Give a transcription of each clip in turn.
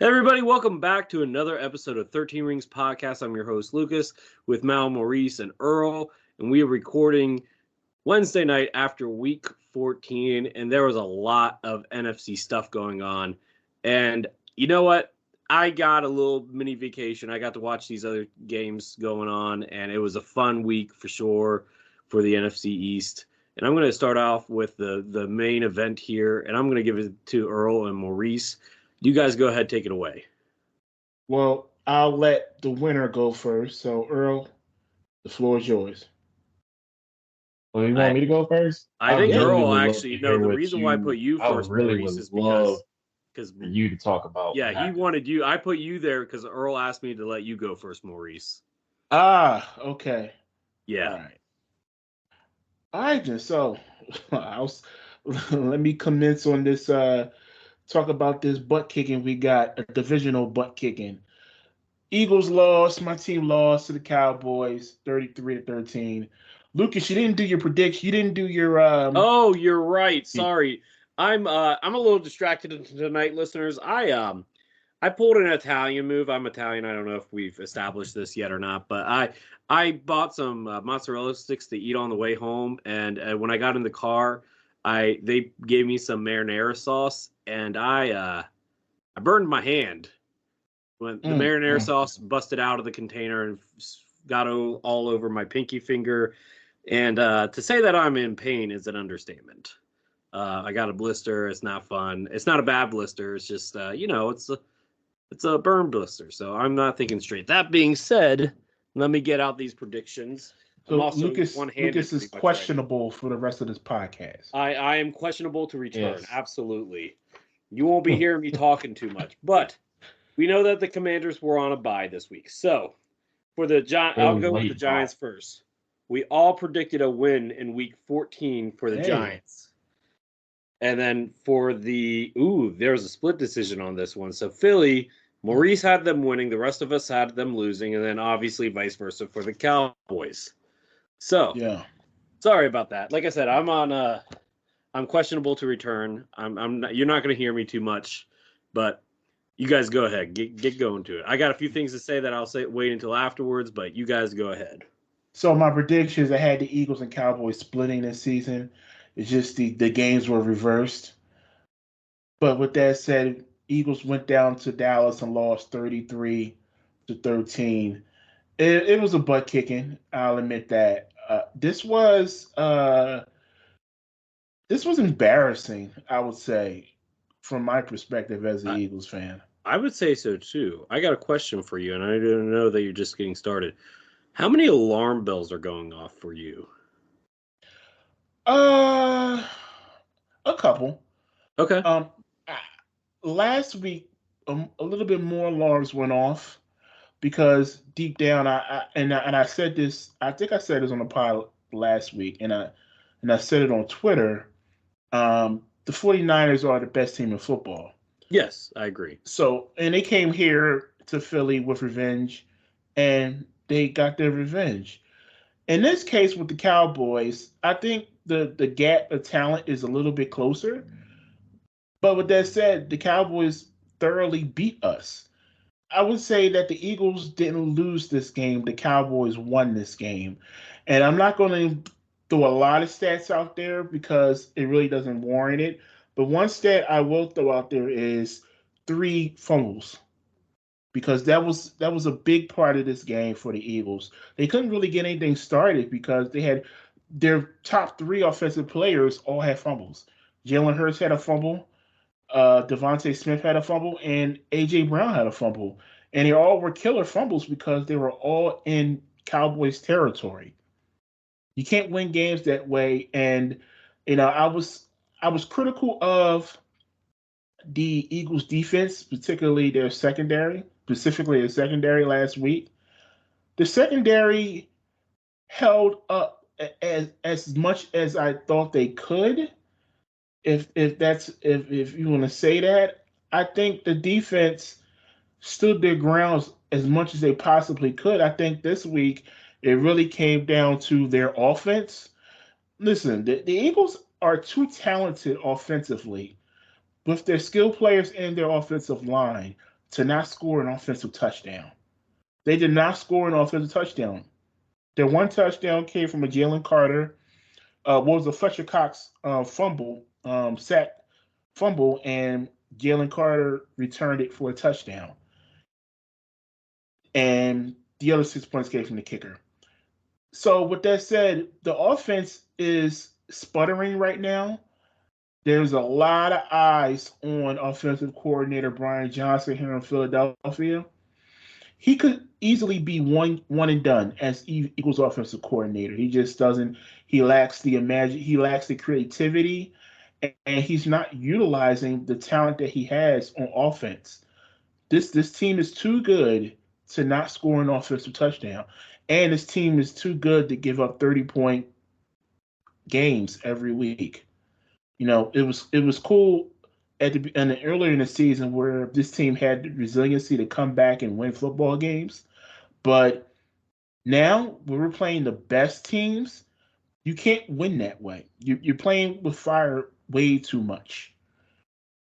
Hey everybody, welcome back to another episode of 13 Rings Podcast. I'm your host, Lucas, with Mal, Maurice, and Earl, and we are recording Wednesday night after week 14, and there was a lot of NFC stuff going on. And you know what? I got a little mini vacation. I got to watch these other games going on, and it was a fun week for sure for the NFC East. And I'm going to start off with the main event here, and I'm going to give it to Earl and Maurice. You guys go ahead, take it away. Well, I'll let the winner go first. So, Earl, the floor is yours. Well, you want me to go first? I think really Earl would love actually, to no, hear the what reason why I put you first, really Maurice, would is love because for you to talk about. yeah, what he happened. wanted you. I put you there because Earl asked me to let you go first, Maurice. Okay. Yeah. All right, then. So, let me commence on this. Talk about this butt kicking we got, a divisional butt kicking. Eagles lost. My team lost to the Cowboys, 33-13. Lucas, you didn't do your prediction. You didn't do your Oh, you're right. Sorry, I'm a little distracted tonight, listeners. I pulled an Italian move. I'm Italian. I don't know if we've established this yet or not, but I bought some mozzarella sticks to eat on the way home, and when I got in the car, they gave me some marinara sauce, and I burned my hand when the marinara sauce busted out of the container and got all over my pinky finger. And to say that I'm in pain is an understatement. I got a blister. It's not fun. It's not a bad blister. It's just it's a burn blister. So I'm not thinking straight. That being said, let me get out these predictions. I'm So also Lucas one-handed. is questionable for the rest of this podcast. I am questionable to return. Yes. Absolutely. You won't be hearing me talking too much, but we know that the Commanders were on a bye this week. So for the I'll go with the Giants first. We all predicted a win in week 14 for the Giants. And then for there's a split decision on this one. So Philly, Maurice had them winning, the rest of us had them losing, and then obviously vice versa for the Cowboys. So yeah, sorry about that. Like I said, I'm questionable to return. I'm not, you're not going to hear me too much, but you guys go ahead. Get going to it. I got a few things to say that I'll wait until afterwards, but you guys go ahead. So my predictions, I had the Eagles and Cowboys splitting this season. It's just the games were reversed. But with that said, Eagles went down to Dallas and lost 33-13. It was a butt kicking. I'll admit that. This was embarrassing, I would say, from my perspective as an Eagles fan. I would say so too. I got a question for you, and I don't know that you're just getting started. How many alarm bells are going off for you? A couple. Okay. Last week, a little bit more alarms went off because deep down, I said this. I think I said this on the pod last week, and I said it on Twitter. The 49ers are the best team in football. Yes, I agree. So, and they came here to Philly with revenge, and they got their revenge. In this case with the Cowboys, I think the gap of talent is a little bit closer. But with that said, the Cowboys thoroughly beat us. I would say that the Eagles didn't lose this game. The Cowboys won this game. And I'm not going to throw a lot of stats out there because it really doesn't warrant it. But one stat I will throw out there is 3 fumbles. Because that was a big part of this game for the Eagles. They couldn't really get anything started because they had their top 3 offensive players all had fumbles. Jalen Hurts had a fumble. Devontae Smith had a fumble, and AJ Brown had a fumble, and they all were killer fumbles because they were all in Cowboys territory. You can't win games that way, and I was critical of the Eagles' defense, particularly their secondary, specifically their secondary last week. The secondary held up as much as I thought they could if you want to say that. I think the defense stood their grounds as much as they possibly could. I think this week it really came down to their offense. Listen, the Eagles are too talented offensively with their skill players and their offensive line to not score an offensive touchdown. They did not score an offensive touchdown. Their one touchdown came from a Jalen Carter. What was a Fletcher Cox sack fumble, and Jalen Carter returned it for a touchdown. And the other 6 points came from the kicker. So with that said, the offense is sputtering right now. There's a lot of eyes on offensive coordinator Brian Johnson here in Philadelphia. He could easily be one and done as Eagles offensive coordinator. He just doesn't. He lacks the He lacks the creativity, and he's not utilizing the talent that he has on offense. This team is too good to not score an offensive touchdown, and this team is too good to give up 30-point games every week. It was cool earlier in the season where this team had the resiliency to come back and win football games, but now when we're playing the best teams, you can't win that way. You're playing with fire way too much.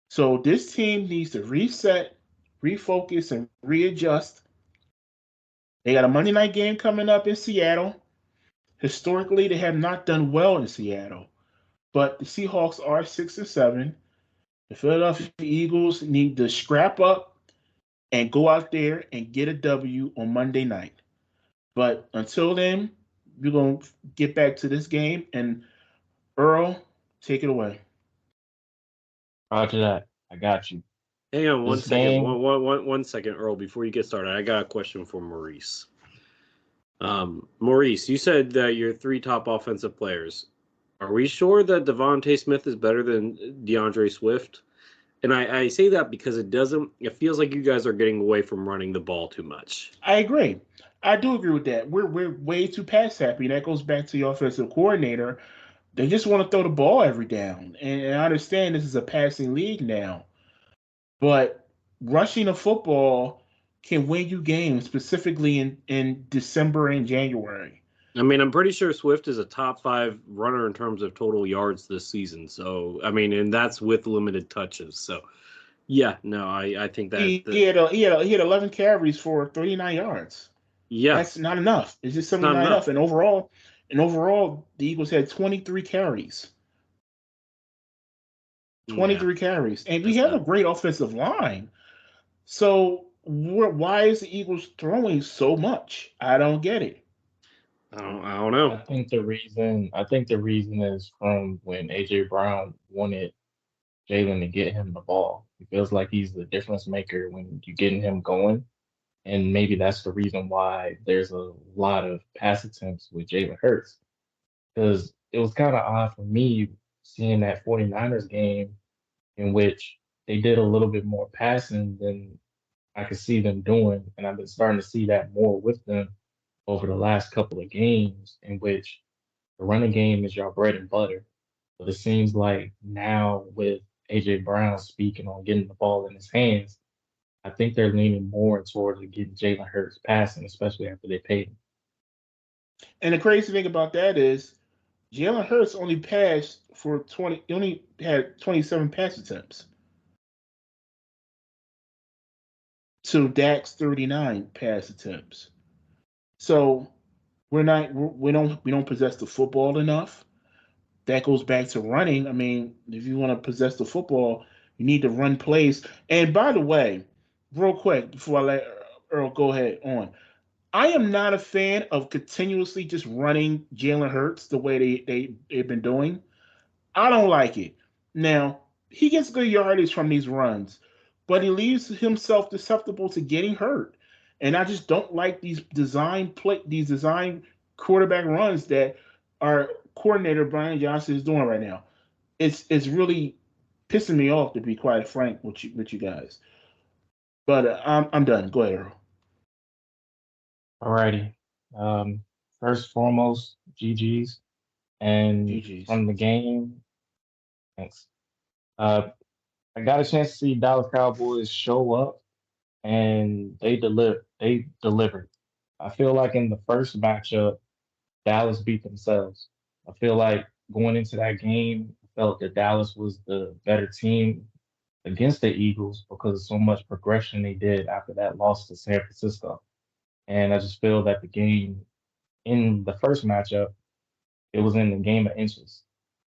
So this team needs to reset, refocus, and readjust. They got a Monday night game coming up in Seattle. Historically, they have not done well in Seattle, but the Seahawks are 6-7. The Philadelphia Eagles need to scrap up and go out there and get a W on Monday night. But until then, we're going to get back to this game. And Earl, take it away. Roger that. I got you. Hang on one This second. game- One second, Earl, before you get started. I got a question for Maurice. Maurice, you said that your 3 top offensive players. Are we sure that Devontae Smith is better than DeAndre Swift? And I say that because it feels like you guys are getting away from running the ball too much. I agree. I do agree with that. We're way too pass happy. That goes back to the offensive coordinator. They just want to throw the ball every down. And I understand this is a passing league now. But rushing the football can win you games, specifically in December and January. I mean, I'm pretty sure Swift is a top 5 runner in terms of total yards this season. So, I mean, and that's with limited touches. So, yeah, no, I think that he had 11 carries for 39 yards. Yeah, That's not enough. It's just simply not enough. And overall, the Eagles had 23 carries. 23 carries. And we have a great offensive line. So why is the Eagles throwing so much? I don't get it. I don't know. I think the reason is from when AJ Brown wanted Jalen to get him the ball. It feels like he's the difference maker when you're getting him going. And maybe that's the reason why there's a lot of pass attempts with Jalen Hurts. Because it was kind of odd for me seeing that 49ers game in which they did a little bit more passing than I could see them doing. And I've been starting to see that more with them over the last couple of games, in which the running game is your bread and butter. But it seems like now with AJ Brown speaking on getting the ball in his hands, I think they're leaning more towards getting Jalen Hurts passing, especially after they paid him. And the crazy thing about that is Jalen Hurts only passed for 20. He only had 27 pass attempts to Dak's 39 pass attempts. So we don't possess the football enough. That goes back to running. I mean, if you want to possess the football, you need to run plays. And by the way, real quick before I let Earl go ahead on, I am not a fan of continuously just running Jalen Hurts the way they've been doing. I don't like it. Now, he gets good yardage from these runs, but he leaves himself susceptible to getting hurt. And I just don't like these design quarterback runs that our coordinator Brian Johnson is doing right now. It's really pissing me off, to be quite frank with you guys. But I'm done. Go ahead, Earl. Alrighty. First foremost, GG's. And GG's. from the game, thanks. I got a chance to see Dallas Cowboys show up, and they delivered. I feel like in the first matchup, Dallas beat themselves. I feel like going into that game, I felt that Dallas was the better team. against the Eagles because of so much progression they did after that loss to San Francisco. And I just feel that the game in the first matchup, it was in the game of inches.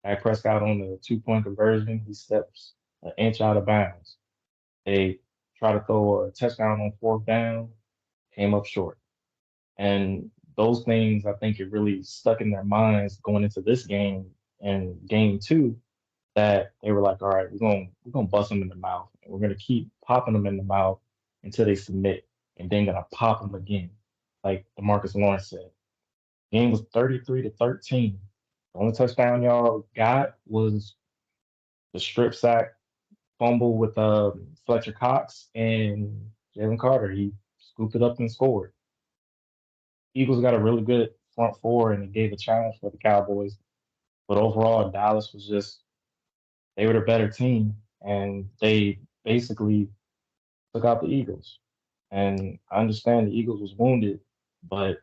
Dak Prescott on the 2-point conversion, he steps an inch out of bounds. They try to throw a touchdown on fourth down, came up short. And those things, I think, it really stuck in their minds going into this game and game two that they were like, all right, we're gonna bust them in the mouth. And we're gonna keep popping them in the mouth until they submit, and then gonna pop them again, like Demarcus Lawrence said. Game was 33-13. The only touchdown y'all got was the strip sack fumble with Fletcher Cox and Jalen Carter. He scooped it up and scored. Eagles got a really good front four and it gave a challenge for the Cowboys. But overall, Dallas was just they were the better team and they basically took out the Eagles. And I understand the Eagles was wounded, but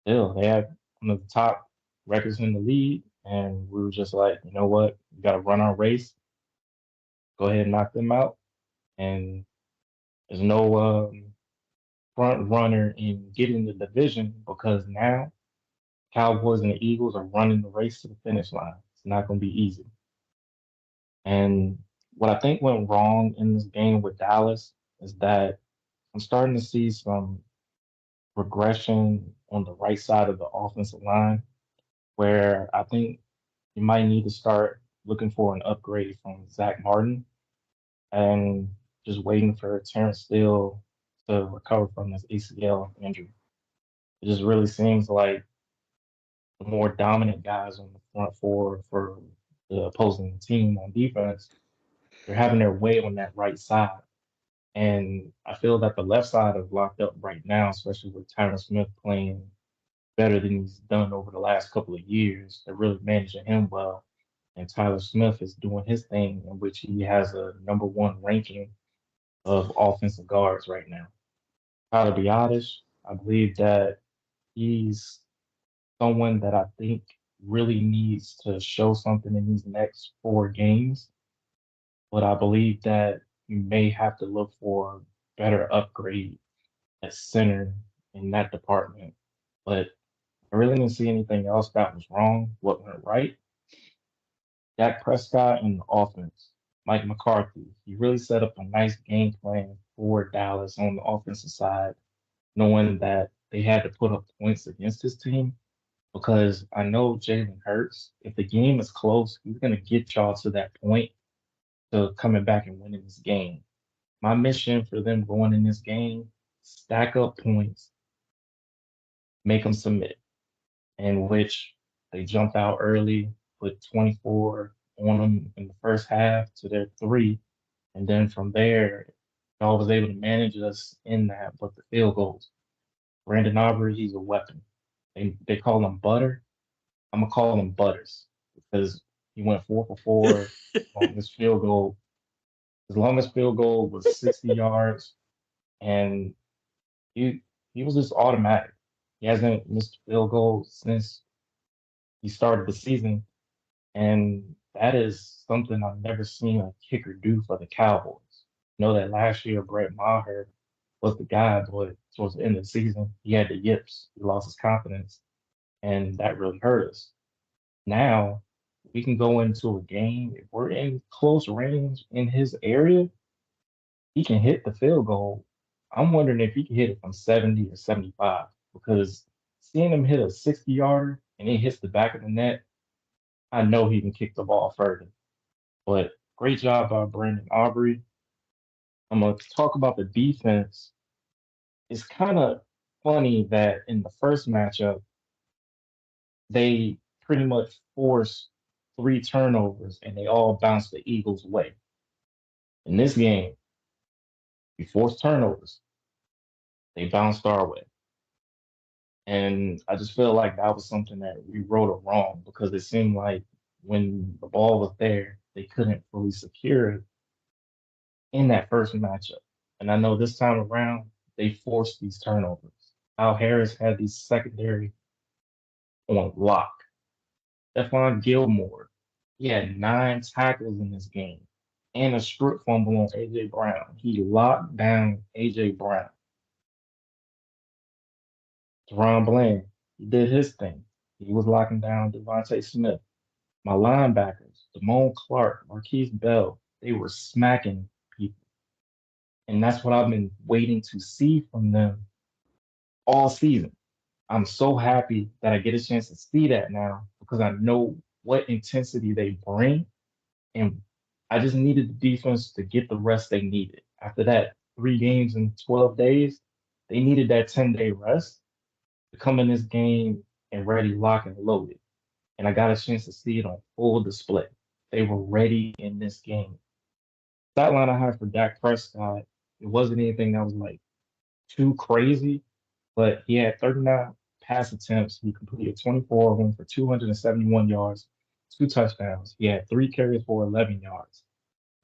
still they had one of the top records in the league. And we were just like, you know what? We got to run our race. Go ahead and knock them out. And there's no front runner in getting the division because now Cowboys and the Eagles are running the race to the finish line. It's not going to be easy. And what I think went wrong in this game with Dallas is that I'm starting to see some regression on the right side of the offensive line where I think you might need to start looking for an upgrade from Zach Martin and just waiting for Terrence Steele to recover from his ACL injury. It just really seems like the more dominant guys on the front four for the opposing team on defense, they're having their way on that right side. And I feel that the left side is locked up right now, especially with Tyron Smith playing better than he's done over the last couple of years. They're really managing him well. And Tyler Smith is doing his thing, in which he has a #1 ranking of offensive guards right now. Tyler Biotish, I believe that he's someone that I think really needs to show something in these next 4 games. But I believe that you may have to look for better upgrade at center in that department. But I really didn't see anything else that was wrong. What went right? Dak Prescott and the offense. Mike McCarthy. He really set up a nice game plan for Dallas on the offensive side, knowing that they had to put up points against his team. Because I know Jalen Hurts, if the game is close, he's going to get y'all to that point to coming back and winning this game. My mission for them going in this game, stack up points, make them submit, in which they jumped out early, put 24 on them in the first half to their 3. And then from there, y'all was able to manage us in that, but the field goals. Brandon Aubrey, he's a weapon. They call him Butter. I'm gonna call him Butters because he went 4 for 4 on this field goal. His longest field goal was 60 yards, and he he was just automatic. He hasn't missed a field goal since he started the season, and that is something I've never seen a kicker do for the Cowboys. I know that last year Brett Maher was the guy, but towards the end of the season, he had the yips. He lost his confidence, and that really hurt us. Now we can go into a game if we're in close range in his area, he can hit the field goal. I'm wondering if he can hit it from 70 or 75 because seeing him hit a 60-yarder and he hits the back of the net, I know he can kick the ball further. But great job by Brandon Aubrey. I'm going to talk about the defense. It's kind of funny that in the first matchup, they pretty much forced 3 turnovers and they all bounced the Eagles' way. In this game, we forced turnovers. They bounced our way. And I just feel like that was something that we wrote it wrong because it seemed like when the ball was there, they couldn't fully secure it in that first matchup. And I know this time around, they forced these turnovers. Al Harris had these secondary on lock. Stephon Gilmore, he had 9 tackles in this game. and a strip fumble on A.J. Brown. He locked down A.J. Brown. Deron Bland, he did his thing. He was locking down Devontae Smith. My linebackers, Damone Clark, Marquise Bell, they were smacking people. And that's what I've been waiting to see from them all season. I'm so happy that I get a chance to see that now because I know what intensity they bring. And I just needed the defense to get the rest they needed. After that 3 games in 12 days, they needed that 10-day rest to come in this game and ready, lock, and loaded. And I got a chance to see it on full display. They were ready in this game. That line I had for Dak Prescott, it wasn't anything that was like too crazy, but he had 39 pass attempts. He completed 24 of them for 271 yards, 2 touchdowns. He had 3 carries for 11 yards.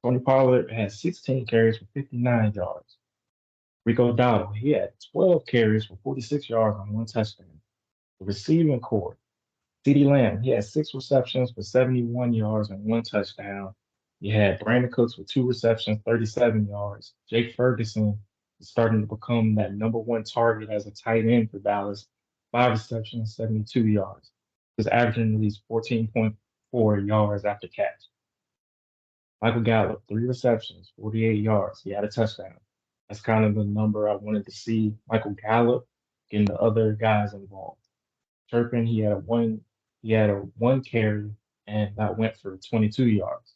Tony Pollard had 16 carries for 59 yards. Rico Dowdle, he had 12 carries for 46 yards on 1 touchdown. The receiving core, CeeDee Lamb, he had 6 receptions for 71 yards and 1 touchdown. You had Brandon Cooks with 2 receptions, 37 yards. Jake Ferguson is starting to become that #1 target as a tight end for Dallas. 5 receptions, 72 yards. He's averaging at least 14.4 yards after catch. Michael Gallup, 3 receptions, 48 yards. He had a touchdown. That's kind of the number I wanted to see Michael Gallup getting the other guys involved. Turpin, he had a 1 carry and that went for 22 yards.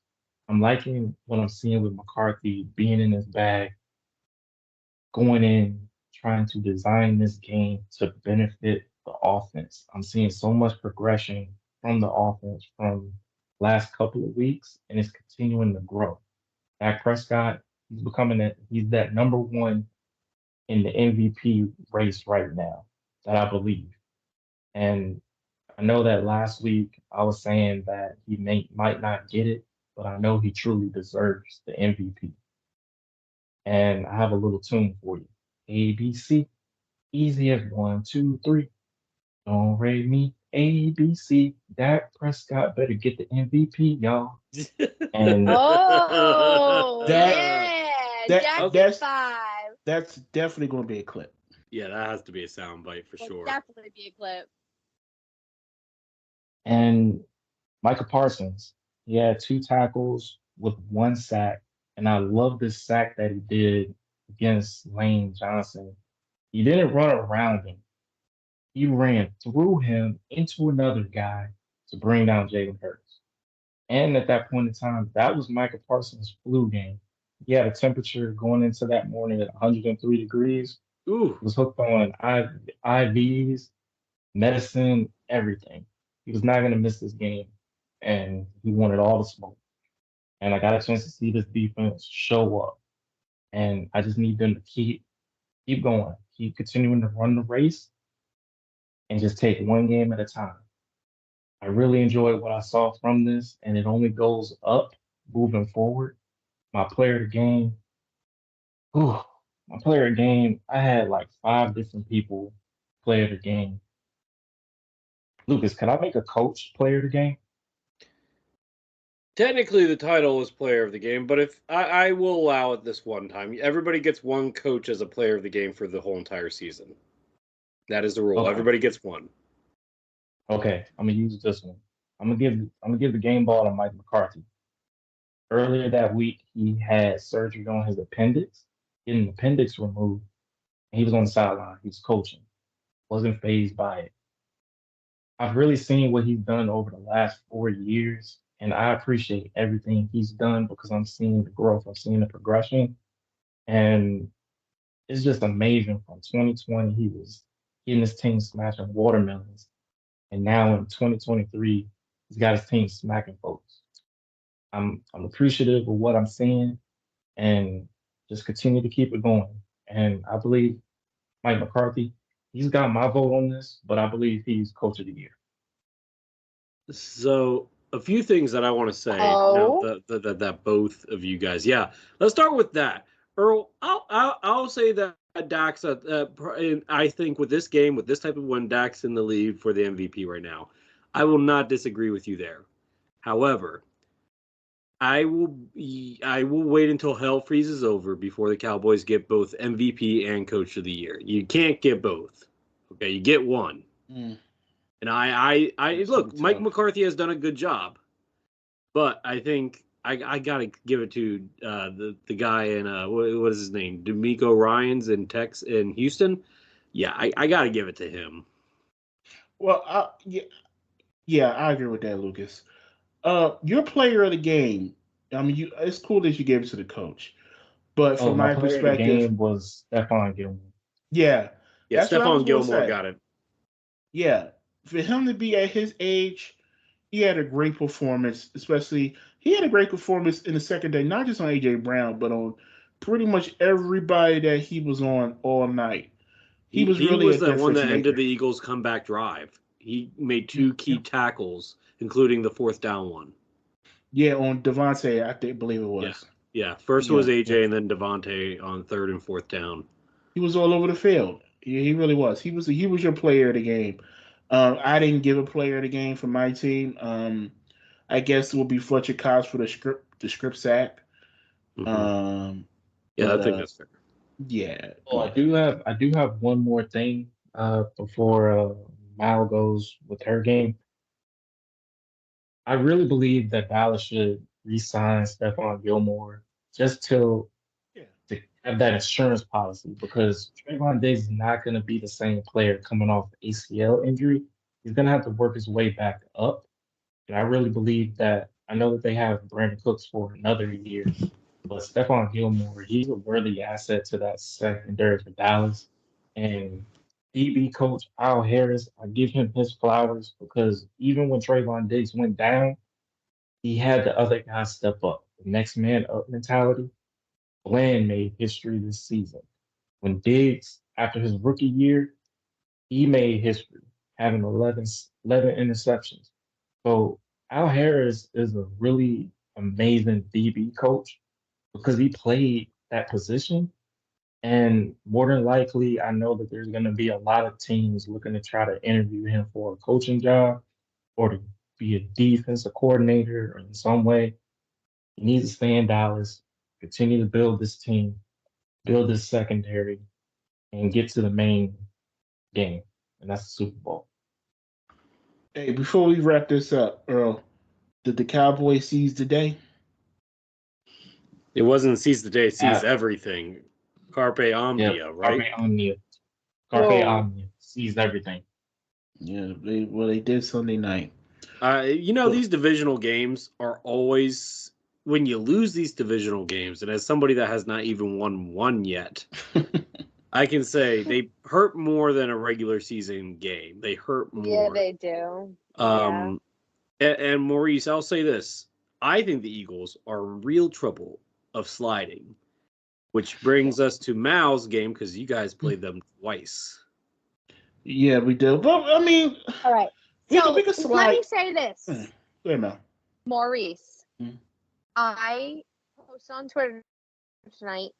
I'm liking what I'm seeing with McCarthy being in his bag, going in, trying to design this game to benefit the offense. I'm seeing so much progression from the offense from last couple of weeks, and it's continuing to grow. Dak Prescott, he's that #1 in the MVP race right now, that I believe. And I know that last week I was saying that he might not get it, but I know he truly deserves the MVP. And I have a little tune for you. ABC, easy as 1, 2, 3. Don't rate me. ABC, Dak Prescott better get the MVP, y'all. And Oh, That- yeah. that- Jackson that's- 5. That's definitely going to be a clip. Yeah, that has to be a soundbite for Will sure. definitely be a clip. and Michael Parsons, he had 2 tackles with 1 sack. And I love this sack that he did against Lane Johnson. He didn't run around him. He ran through him into another guy to bring down Jalen Hurts. And at that point in time, that was Michael Parsons' flu game. He had a temperature going into that morning at 103 degrees. Ooh, He was hooked on IVs, medicine, everything. He was not going to miss this game, and he wanted all the smoke. And I got a chance to see this defense show up, and I just need them to keep going, keep continuing to run the race, and just take one game at a time. I really enjoyed what I saw from this, and it only goes up moving forward. My player of the game, whew, my player of the game, I had like 5 different people player of the game. Lucas, can I make a coach player of the game? technically the title is player of the game, but if I will allow it this one time, everybody gets one coach as a player of the game for the whole entire season. That is the rule. Okay. Everybody gets one. Okay, I'm gonna use this one. I'm gonna give the game ball to Mike McCarthy. Earlier that week, he had surgery on his appendix, getting the appendix removed, and he was on the sideline. He was coaching, wasn't phased by it. I've really seen what he's done over the last 4 years, and I appreciate everything he's done because I'm seeing the growth, I'm seeing the progression, and it's just amazing. From 2020, he was getting his team smashing watermelons, and now in 2023, he's got his team smacking folks. I'm appreciative of what I'm seeing, and just continue to keep it going. And I believe Mike McCarthy, he's got my vote on this, but I believe he's coach of the year. So a few things that I want to say Oh. now that both of you guys, yeah, let's start with that. Earl, I'll say that Dak's I think with this game, with this type of win, Dak's in the lead for the MVP right now. I will not disagree with you there. However, I will wait until hell freezes over before the Cowboys get both MVP and Coach of the Year. You can't get both. Okay, you get one. Mm. And I That's look, gonna be Mike tough. McCarthy has done a good job, but I think I gotta give it to the guy in what is his name, D'Amico Ryans in Houston. Yeah, I gotta give it to him. Well, yeah, I agree with that, Lucas. Your player of the game. I mean, it's cool that you gave it to the coach, but Oh, from my my player of the perspective, game was Stephon Gilmore. yeah, Yeah, that's what I was Stephon going to Gilmore say. got it. Yeah, for him to be at his age, he had a great performance. Especially, he had a great performance in the second day, not just on AJ Brown, but on pretty much everybody that he was on all night. He was He really a was the one difference that ended maker. the Eagles' comeback drive. He made two key tackles, including the fourth down one. Yeah, on Devontae, believe it Yeah, was. yeah. First was Yeah, AJ, and then Devontae on third and fourth down. he was all over the field. He really was. He was your player of the game. I didn't give a player of the game for my team. I guess it would be Fletcher Cox for the script sack. Mm-hmm. Um, Yeah, but I think that's fair. yeah, Oh, yeah. I do have one more thing before Mal goes with her game. I really believe that Dallas should re-sign Stephon Gilmore just to Yeah. have that insurance policy because Trayvon Diggs is not going to be the same player coming off ACL injury. He's going to have to work his way back up. And I really believe that I know that they have Brandon Cooks for another year, but Stephon Gilmore, he's a worthy asset to that secondary for Dallas. And DB coach Al Harris, I give him his flowers because even when Trayvon Diggs went down, he had the other guys step up. The next man up mentality. Bland made history this season. When Diggs, after his rookie year, he made history, having 11 interceptions. So Al Harris is a really amazing DB coach because he played that position. And more than likely, I know that there's going to be a lot of teams looking to try to interview him for a coaching job or to be a defensive coordinator or in some way. He needs to stay in Dallas, continue to build this team, build this secondary, and get to the main game, and that's the Super Bowl. Hey, before we wrap this up, Earl, did the Cowboys seize the day? It wasn't seize the day, seize Uh, everything. Carpe yep, omnia, right? Carpe Omnia. Carpe Whoa. Omnia sees everything. Yeah, they did Sunday night. These divisional games are always when you lose these divisional games, and as somebody that has not even won one yet, I can say they hurt more than a regular season game. They hurt more. Yeah, they do. And Maurice, I'll say this. I think the Eagles are in real trouble of sliding, which brings us to Mal's game because you guys played them twice. Yeah, we do. But I mean, All right. we So can slide. let me say this, Wait a minute. Maurice. Hmm. I posted on Twitter tonight.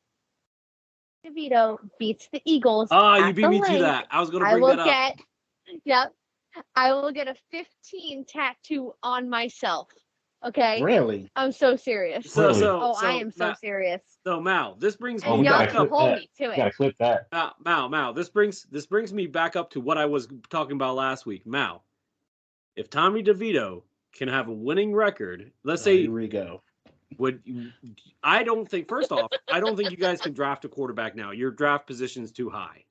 DeVito beats the Eagles. You beat the me to link. that. I was going to I bring will that up. Yep. I will get a 15 tattoo on myself. Okay. Really? I'm so serious. Really? I am so serious. So Mal, this brings Oh, me And we y'all back gotta can up. clip hold that. me to We it. gotta clip that. Mal, this brings me back up to what I was talking about last week. Mal, if Tommy DeVito can have a winning record, let's say here we go. I don't think first off, I don't think you guys can draft a quarterback now. Your draft position's too high.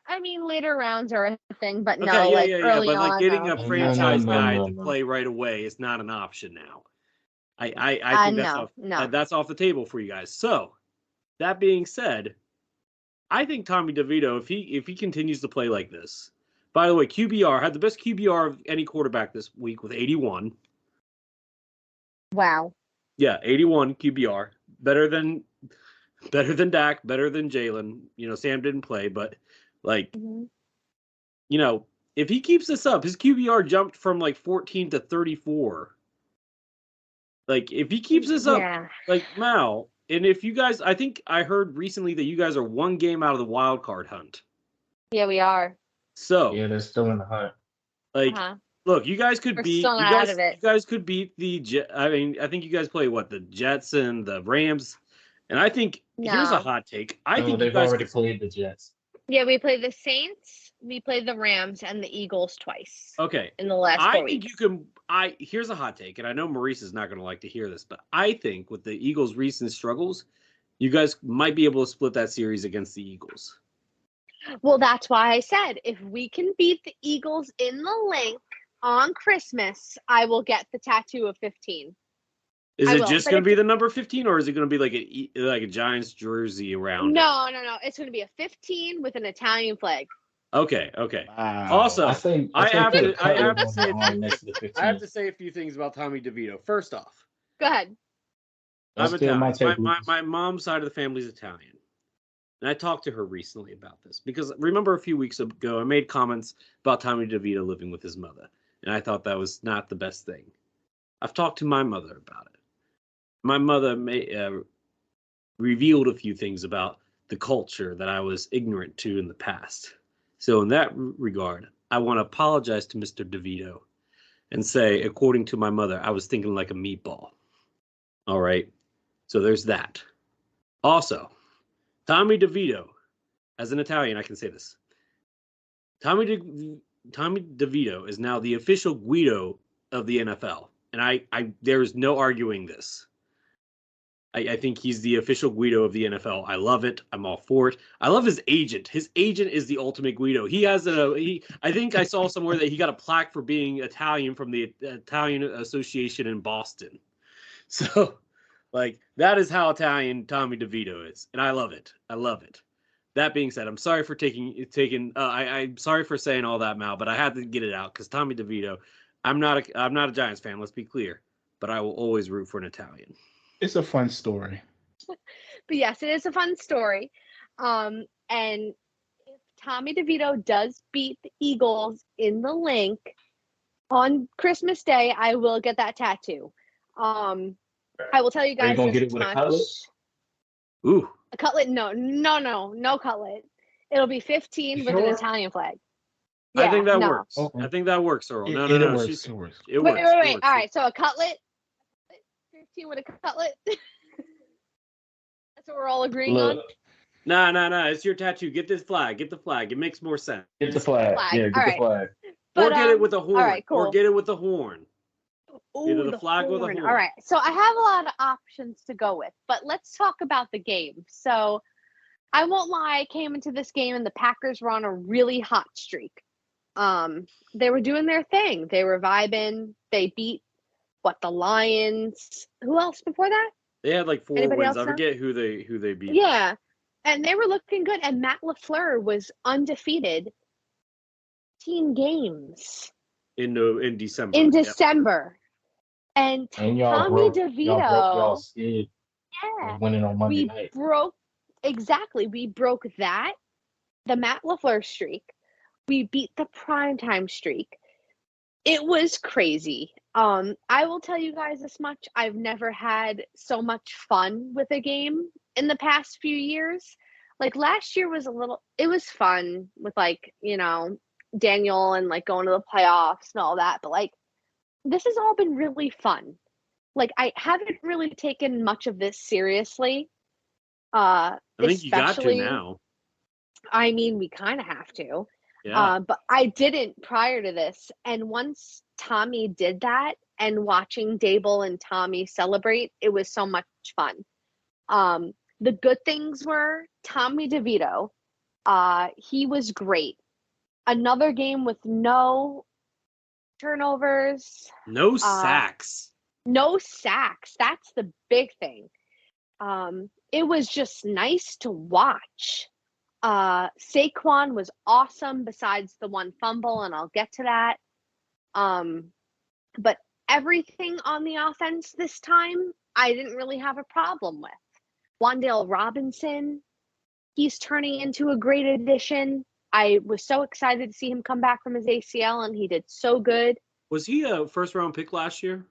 I mean, later rounds are a thing, but no, Okay, early but on. getting No. a franchise guy to No. play right away is not an option now. I think that's off the table for you guys. So that being said, I think Tommy DeVito, if he continues to play like this, by the way, QBR had the best QBR of any quarterback this week with 81. Wow. Yeah, 81 QBR, better than Dak, better than Jalen. Sam didn't play, but if he keeps this up, his QBR jumped from 14 to 34. If he keeps this up, Mal, and if you guys, I think I heard recently that you guys are one game out of the wild card hunt. Yeah, we are. So yeah, they're still in the hunt. Look, you guys could We're beat still not out of it. You guys could beat I mean, I think you guys play what, the Jets and the Rams, and I think here's a No. hot take. I No, think you they've guys already could, played the Jets. Yeah, we played the Saints, we played the Rams, and the Eagles twice okay. in the last 4 I weeks. think you can. Here's a hot take, and I know Maurice is not going to like to hear this, but I think with the Eagles' recent struggles, you guys might be able to split that series against the Eagles. Well, that's why I said if we can beat the Eagles in the link on Christmas, I will get the tattoo of 15. Is I it will, just but going to if- be the number 15, or is it going to be like a Giants jersey around it? No. It's going to be a 15 with an Italian flag. Okay. Wow. Also, I have to say next to the 15. I have to say a few things about Tommy DeVito. First off, Go ahead. I'm Still my Italian. take, My mom's side of the family is Italian. And I talked to her recently about this because remember a few weeks ago I made comments about Tommy DeVito living with his mother, and I thought that was not the best thing. I've talked to my mother about it. My mother revealed a few things about the culture that I was ignorant to in the past. So in that regard, I want to apologize to Mr. DeVito and say, according to my mother, I was thinking like a meatball. All right. So there's that. Also, Tommy DeVito, as an Italian, I can say this. Tommy DeVito is now the official Guido of the NFL. And there's no arguing this. I think he's the official Guido of the NFL. I love it. I'm all for it. I love his agent. His agent is the ultimate Guido. He has I think I saw somewhere that he got a plaque for being Italian from the Italian Association in Boston. So, like, that is how Italian Tommy DeVito is, and I love it. I love it. That being said, I'm sorry for I'm sorry for saying all that, Mal, but I had to get it out because Tommy DeVito. I'm not a Giants fan. Let's be clear, but I will always root for an Italian. It's a fun story. But yes, it is a fun story. And if Tommy DeVito does beat the Eagles in the link on Christmas Day, I will get that tattoo. I will tell you Are you guys gonna this get it with a much. cutlet? Ooh, A cutlet? No cutlet. It'll be 15 You with an sure? Italian flag. I think that no. works. Okay. I think that works, Earl. No. It works. It works. It Wait. works. It works. All right, so a cutlet. 15 with a cutlet. That's what we're all agreeing on. Look, No. It's your tattoo. Get this flag. Get the flag. It makes more sense. get the flag. Flag. Yeah, get All the right. flag. Or But, get it with a horn. All right, cool. Or get it with a horn. Either Ooh, the flag or the horn. horn. All right, so I have a lot of options to go with, but let's talk about the game. So I won't lie, I came into this game and the Packers were on a really hot streak. They were doing their thing. They were vibing. They beat the Lions. Who else before that? They had like 4 Anybody wins. else I know? forget who they beat. Yeah, and they were looking good. And Matt LaFleur was undefeated 15 games In December. in Yep. December. And And y'all Tommy broke DeVito, y'all skid yeah, winning on Monday we night. broke that, the Matt LaFleur streak. We beat the primetime streak. It was crazy. I will tell you guys this much. I've never had so much fun with a game in the past few years. Like last year it was fun with Daniel and like going to the playoffs and all that, but like this has all been really fun. Like I haven't really taken much of this seriously. I think you got to especially- now. I mean, we kind of have to. Yeah. But I didn't prior to this. And once Tommy did that and watching Dable and Tommy celebrate, it was so much fun. The good things were Tommy DeVito. He was great. Another game with no turnovers. No sacks. No sacks. That's the big thing. It was just nice to watch. Saquon was awesome besides the one fumble, and I'll get to that. But everything on the offense this time, I didn't really have a problem with. Wan'Dale Robinson, he's turning into a great addition. I was so excited to see him come back from his ACL, and he did so good. Was he a first round pick last year?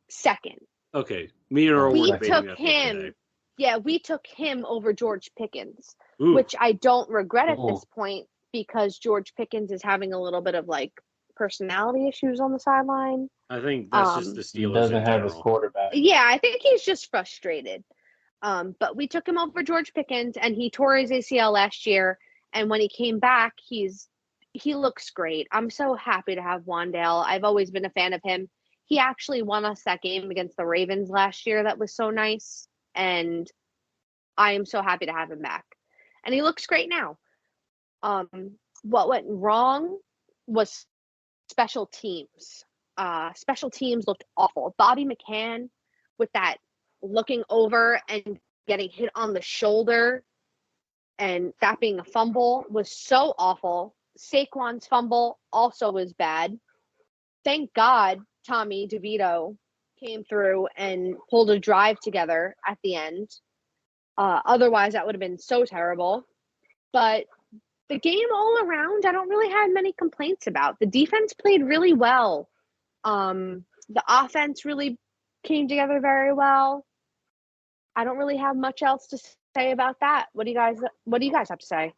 Second. Okay. Me and Earl We were debating took that him. today. Yeah, we took him over George Pickens, Ooh. which I don't regret at Ooh. this point because George Pickens is having a little bit of like personality issues on the sideline. I think that's just the He Steelers doesn't in have his general. quarterback. Yeah, I think he's just frustrated. But we took him over George Pickens, and he tore his ACL last year. And when he came back, he looks great. I'm so happy to have Wandale. I've always been a fan of him. He actually won us that game against the Ravens last year. That was so nice. And I am so happy to have him back. And he looks great now. What went wrong was special teams. Special teams looked awful. Bobby McCann with that looking over and getting hit on the shoulder and that being a fumble was so awful. Saquon's fumble also was bad. Thank God Tommy DeVito came through and pulled a drive together at the end. Otherwise, that would have been so terrible. But the game all around, I don't really have many complaints about. The defense played really well. The offense really came together very well. I don't really have much else to say about that. What do you guys have to say?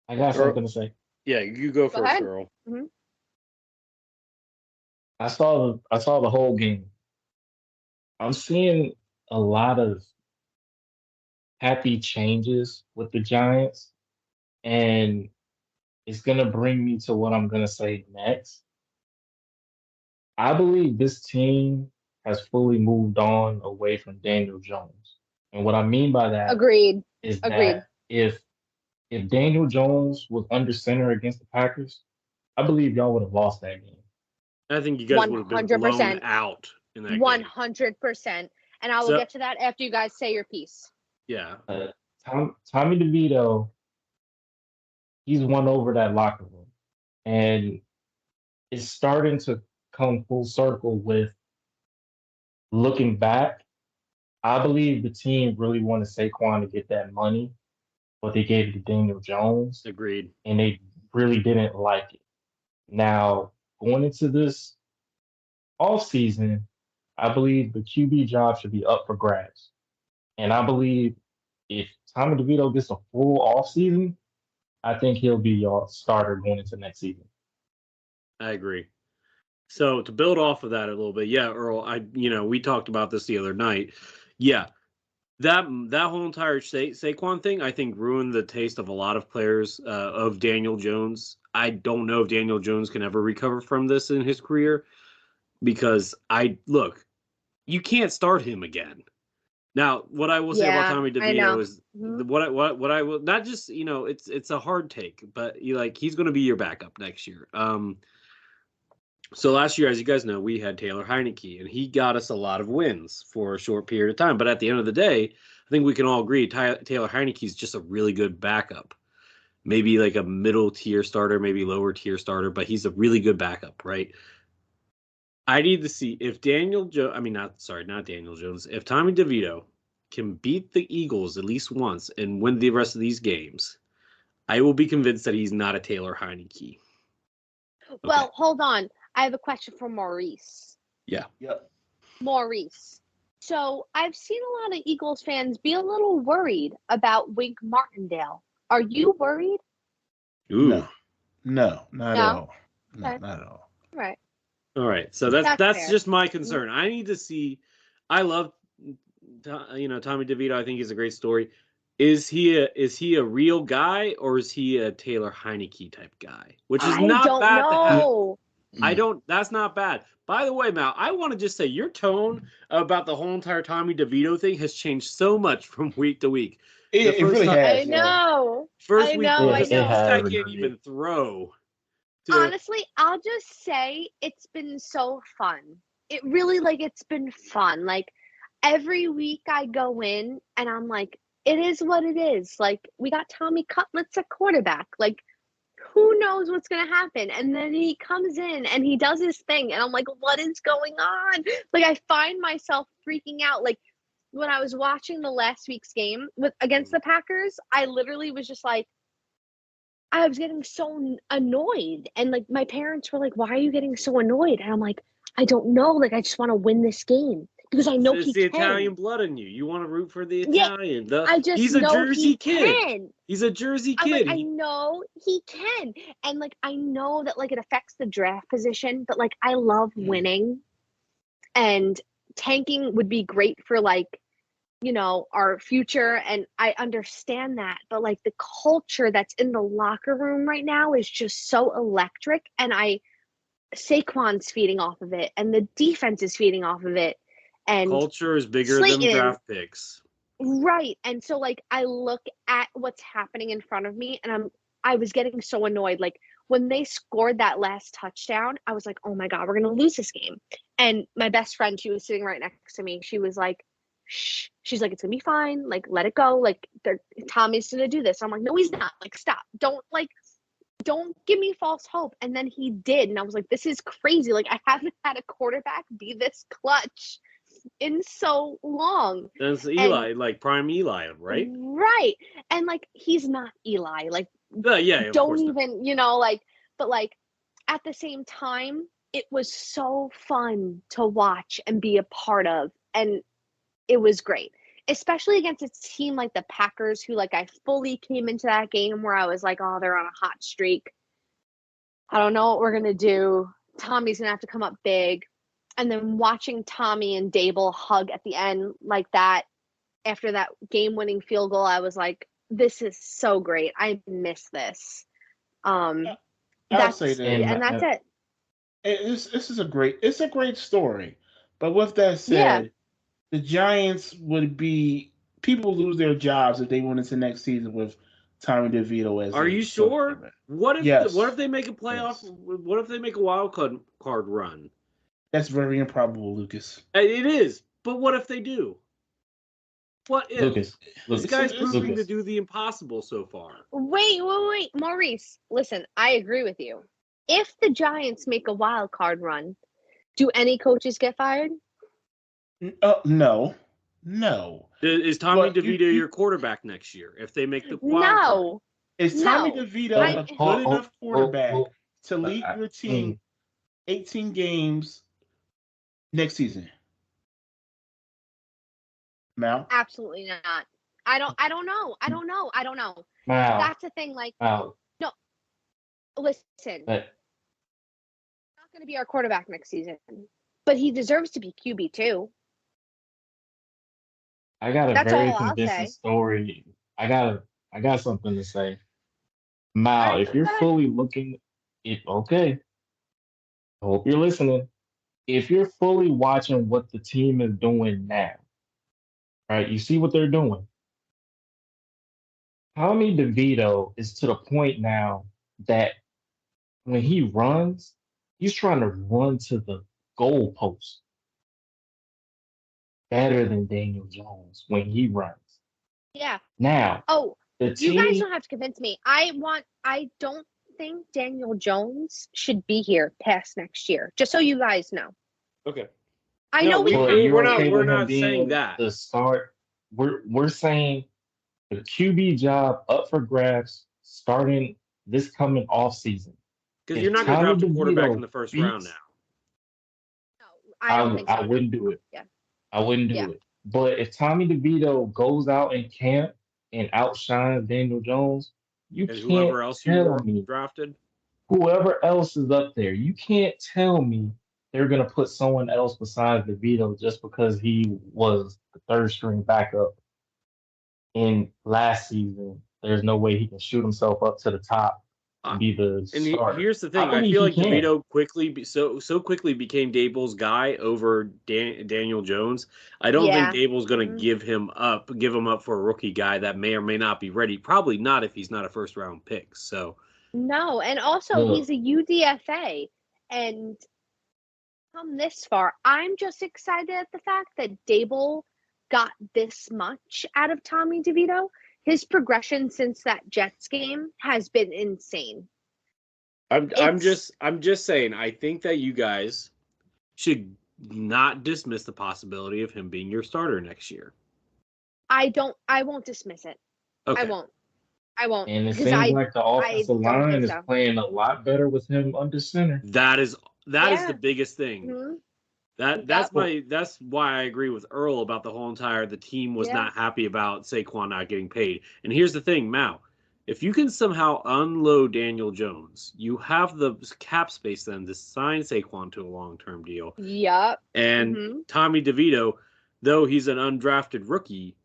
I got something to say. Yeah, you go first, ahead. Earl. Mm-hmm. I saw the whole game. I'm seeing a lot of happy changes with the Giants, and it's gonna bring me to what I'm gonna say next. I believe this team has fully moved on away from Daniel Jones. And what I mean by that Agreed. is Agreed. that if Daniel Jones was under center against the Packers, I believe y'all would have lost that game. I think you guys would have been 100%. blown out in that game. 100%. And I will get to that after you guys say your piece. Yeah. Tommy DeVito, he's won over that locker room. And it's starting to come full circle with looking back. I believe the team really wanted Saquon to get that money, but they gave it to Daniel Jones. Agreed. And they really didn't like it. Now, going into this offseason, I believe the QB job should be up for grabs. And I believe if Tommy DeVito gets a full offseason, I think he'll be your starter going into next season. I agree. So to build off of that a little bit, yeah, Earl, we talked about this the other night. Yeah, that whole entire Saquon thing, I think, ruined the taste of a lot of players of Daniel Jones. I don't know if Daniel Jones can ever recover from this in his career because you can't start him again. Now, what I will say about Tommy DeVito is what I will not just it's a hard take, but he's going to be your backup next year. So last year, as you guys know, we had Taylor Heineke, and he got us a lot of wins for a short period of time. But at the end of the day, I think we can all agree Taylor Heineke is just a really good backup. Maybe like a middle tier starter, maybe lower tier starter, but he's a really good backup, right? I need to see if not Daniel Jones, if Tommy DeVito can beat the Eagles at least once and win the rest of these games, I will be convinced that he's not a Taylor Heineke. Okay. Well, hold on. I have a question for Maurice. Yeah. Yep. Maurice. So I've seen a lot of Eagles fans be a little worried about Wink Martindale. Are you worried? Ooh. No, not at all. No, Okay. not at all. Right. All right. So that's just my concern. Mm-hmm. I need to see. I love, Tommy DeVito. I think he's a great story. Is he a real guy or is he a Taylor Heineke type guy? Which is not bad to have. That's not bad. By the way, Mal, I want to just say your tone about the whole entire Tommy DeVito thing has changed so much from week to week. It really has. I know. First week, this guy has. can't even throw. Honestly, I'll just say it's been so fun. It really, it's been fun. Like, every week I go in and I'm like, it is what it is. Like, we got Tommy Cutlets at quarterback. Like, who knows what's going to happen? And then he comes in and he does his thing. And I'm like, what is going on? Like, I find myself freaking out. Like, when I was watching the last week's game against the Packers, I literally was just like, I was getting so annoyed. And, my parents were like, why are you getting so annoyed? And I'm like, I don't know. Like, I just want to win this game. because I know It's he the can. Italian blood in you. You want to root for the Yeah, Italian. I just He's a know Jersey he kid. can. He's a Jersey I'm kid. like, I know he can. And like, I know that like it affects the draft position, but like, I love winning, and tanking would be great for like, you know, our future. And I understand that, but like the culture that's in the locker room right now is just so electric. And Saquon's feeding off of it, and the defense is feeding off of it. And Culture is bigger than draft picks. Right. And so like I look at what's happening in front of me, and I was getting so annoyed. Like when they scored that last touchdown, I was like, oh my God, we're gonna lose this game. And my best friend, she was sitting right next to me. She was like, shh. She's like, it's gonna be fine. Like, let it go. Like Tommy's gonna do this. I'm like, no, he's not. Like, stop. Don't give me false hope. And then he did. And I was like, this is crazy. Like, I haven't had a quarterback be this clutch in so long. That's Eli, like prime Eli, right? Right. And like, he's not Eli. Like, yeah, don't even, you know, like, but like at the same time, it was so fun to watch and be a part of. And it was great, especially against a team like the Packers, who like I fully came into that game where I was like, oh, they're on a hot streak. I don't know what we're going to do. Tommy's going to have to come up big. And then watching Tommy and Dable hug at the end like that after that game-winning field goal, I was like, this is so great. I miss this. I'll say that. And that's it. This is a great story. But with that said, the Giants people lose their jobs if they went into next season with Tommy DeVito as. Are you sure? What if they make a playoff? Yes. What if they make a wild card run? That's very improbable, Lucas. It is. But what if they do? What if? Lucas. This guy's proving to do the impossible so far. Wait. Maurice, listen, I agree with you. If the Giants make a wild card run, do any coaches get fired? No. Is Tommy DeVito your quarterback next year if they make the wild card? Is Tommy DeVito a good enough quarterback to lead your team 18 games next season? Mal? Absolutely not. I don't know. Mal. That's the thing. Like, Mal. no. Listen, not going to be our quarterback next season, but he deserves to be QB too. I got a very convincing story. I got something to say. Mal, if you're fully looking, okay. I hope you're listening. If you're fully watching what the team is doing now, right? You see what they're doing. Tommy DeVito is to the point now that when he runs, he's trying to run to the goalpost better than Daniel Jones when he runs. Yeah. Now. Oh, you guys don't have to convince me. I don't think Daniel Jones should be here past next year. Just so you guys know. Okay. I know we're not saying that. The start. We're saying the QB job up for grabs starting this coming off season. Because you're not going to draft a quarterback in the first round now. No, I don't think so. I wouldn't do it. Yeah. I wouldn't do it. But if Tommy DeVito goes out in camp and outshines Daniel Jones, whoever else you drafted, whoever else is up there, you can't tell me they're going to put someone else besides DeVito just because he was the third string backup in last season. There's no way he can shoot himself up to the top and be the starter. Here's the thing. I feel like DeVito quickly became Dable's guy over Daniel Jones. I don't think Dable's going to give him up for a rookie guy that may or may not be ready. Probably not if he's not a first round pick. So no, and also he's a UDFA, and come this far, I'm just excited at the fact that Dable got this much out of Tommy DeVito. His progression since that Jets game has been insane. I'm just saying, I think that you guys should not dismiss the possibility of him being your starter next year. I won't dismiss it. Okay. I won't. And it seems like the offensive line is playing a lot better with him under center. That is the biggest thing. Mm-hmm. That's why I agree with Earl about the team was not happy about Saquon not getting paid. And here's the thing, Mao. If you can somehow unload Daniel Jones, you have the cap space then to sign Saquon to a long-term deal. Yep. And Tommy DeVito, though he's an undrafted rookie,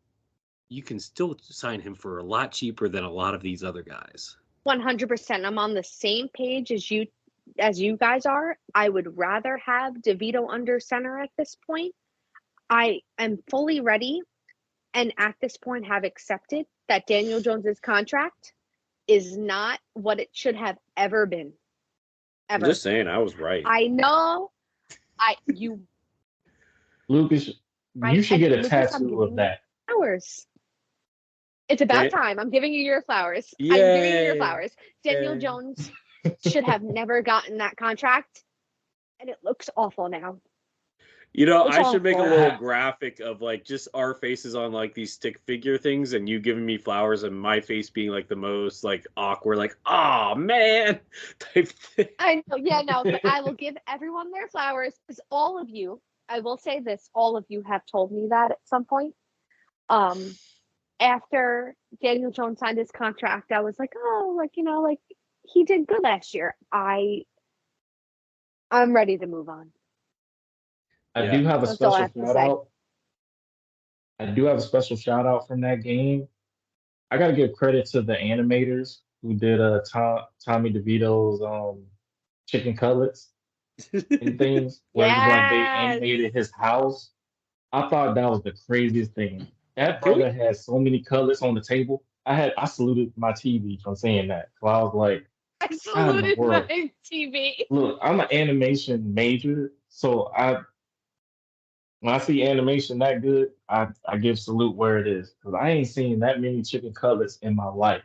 you can still sign him for a lot cheaper than a lot of these other guys. 100%. I'm on the same page as you guys are. I would rather have DeVito under center at this point. I am fully ready and at this point have accepted that Daniel Jones's contract is not what it should have ever been. Ever. I'm just saying, I was right. I know. Lucas, you should get a tattoo of that. Flowers. It's about time. I'm giving you your flowers. Yay. I'm giving you your flowers. Daniel Jones should have never gotten that contract, and it looks awful now. You know, I should make a little graphic of like just our faces on like these stick figure things, and you giving me flowers, and my face being like the most like awkward, like "oh man" type thing. I know, yeah, no, but I will give everyone their flowers because all of you. I will say this: all of you have told me that at some point. After Daniel Jones signed his contract, I was like, oh, like, you know, like he did good last year. I'm ready to move on. I do have a special shout out. I do have a special shout out from that game. I got to give credit to the animators who did Tommy DeVito's chicken cutlets and things. Where it was like they animated his house. I thought that was the craziest thing. That brother had so many cutlets on the table. I saluted my TV from saying that. So I was like, I saluted my TV. Look, I'm an animation major, so when I see animation that good, I give salute where it is because I ain't seen that many chicken cutlets in my life.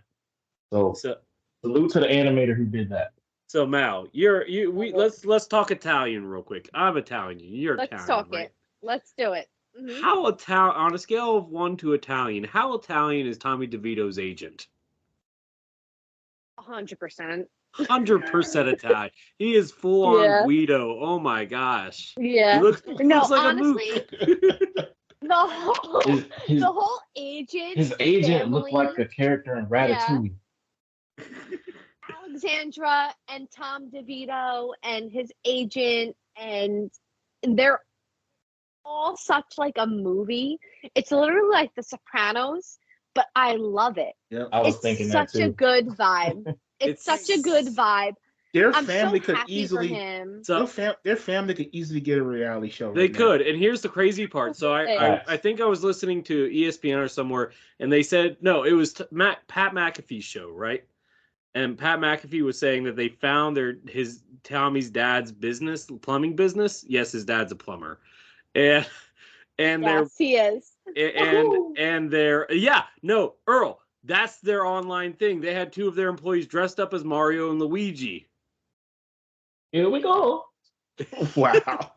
So salute to the animator who did that. So Mal, let's talk Italian real quick. I'm Italian. You're Italian. Let's talk right? it. Let's do it. Mm-hmm. How Italian on a scale of 1 to Italian? How Italian is Tommy DeVito's agent? 100%. 100% Italian. He is full on Guido. Oh my gosh. Yeah. He looks like honestly, a mook. the whole agent. His agent looked like a character in Ratatouille. Yeah. Alexandra and Tom DeVito and his agent, and they're all such like a movie. It's literally like The Sopranos, but I love it. Yeah, I was thinking that too. It's such a good vibe. It's such a good vibe. Their I'm family so could easily. Their family could easily get a reality show. They could, and here's the crazy part. So I think I was listening to ESPN or somewhere, and they said no, it was Pat McAfee's show, right? And Pat McAfee was saying that they found Tommy's dad's business, plumbing business. Yes, his dad's a plumber, and yes, he is. and Earl. That's their online thing. They had 2 of their employees dressed up as Mario and Luigi. Here we go. Wow.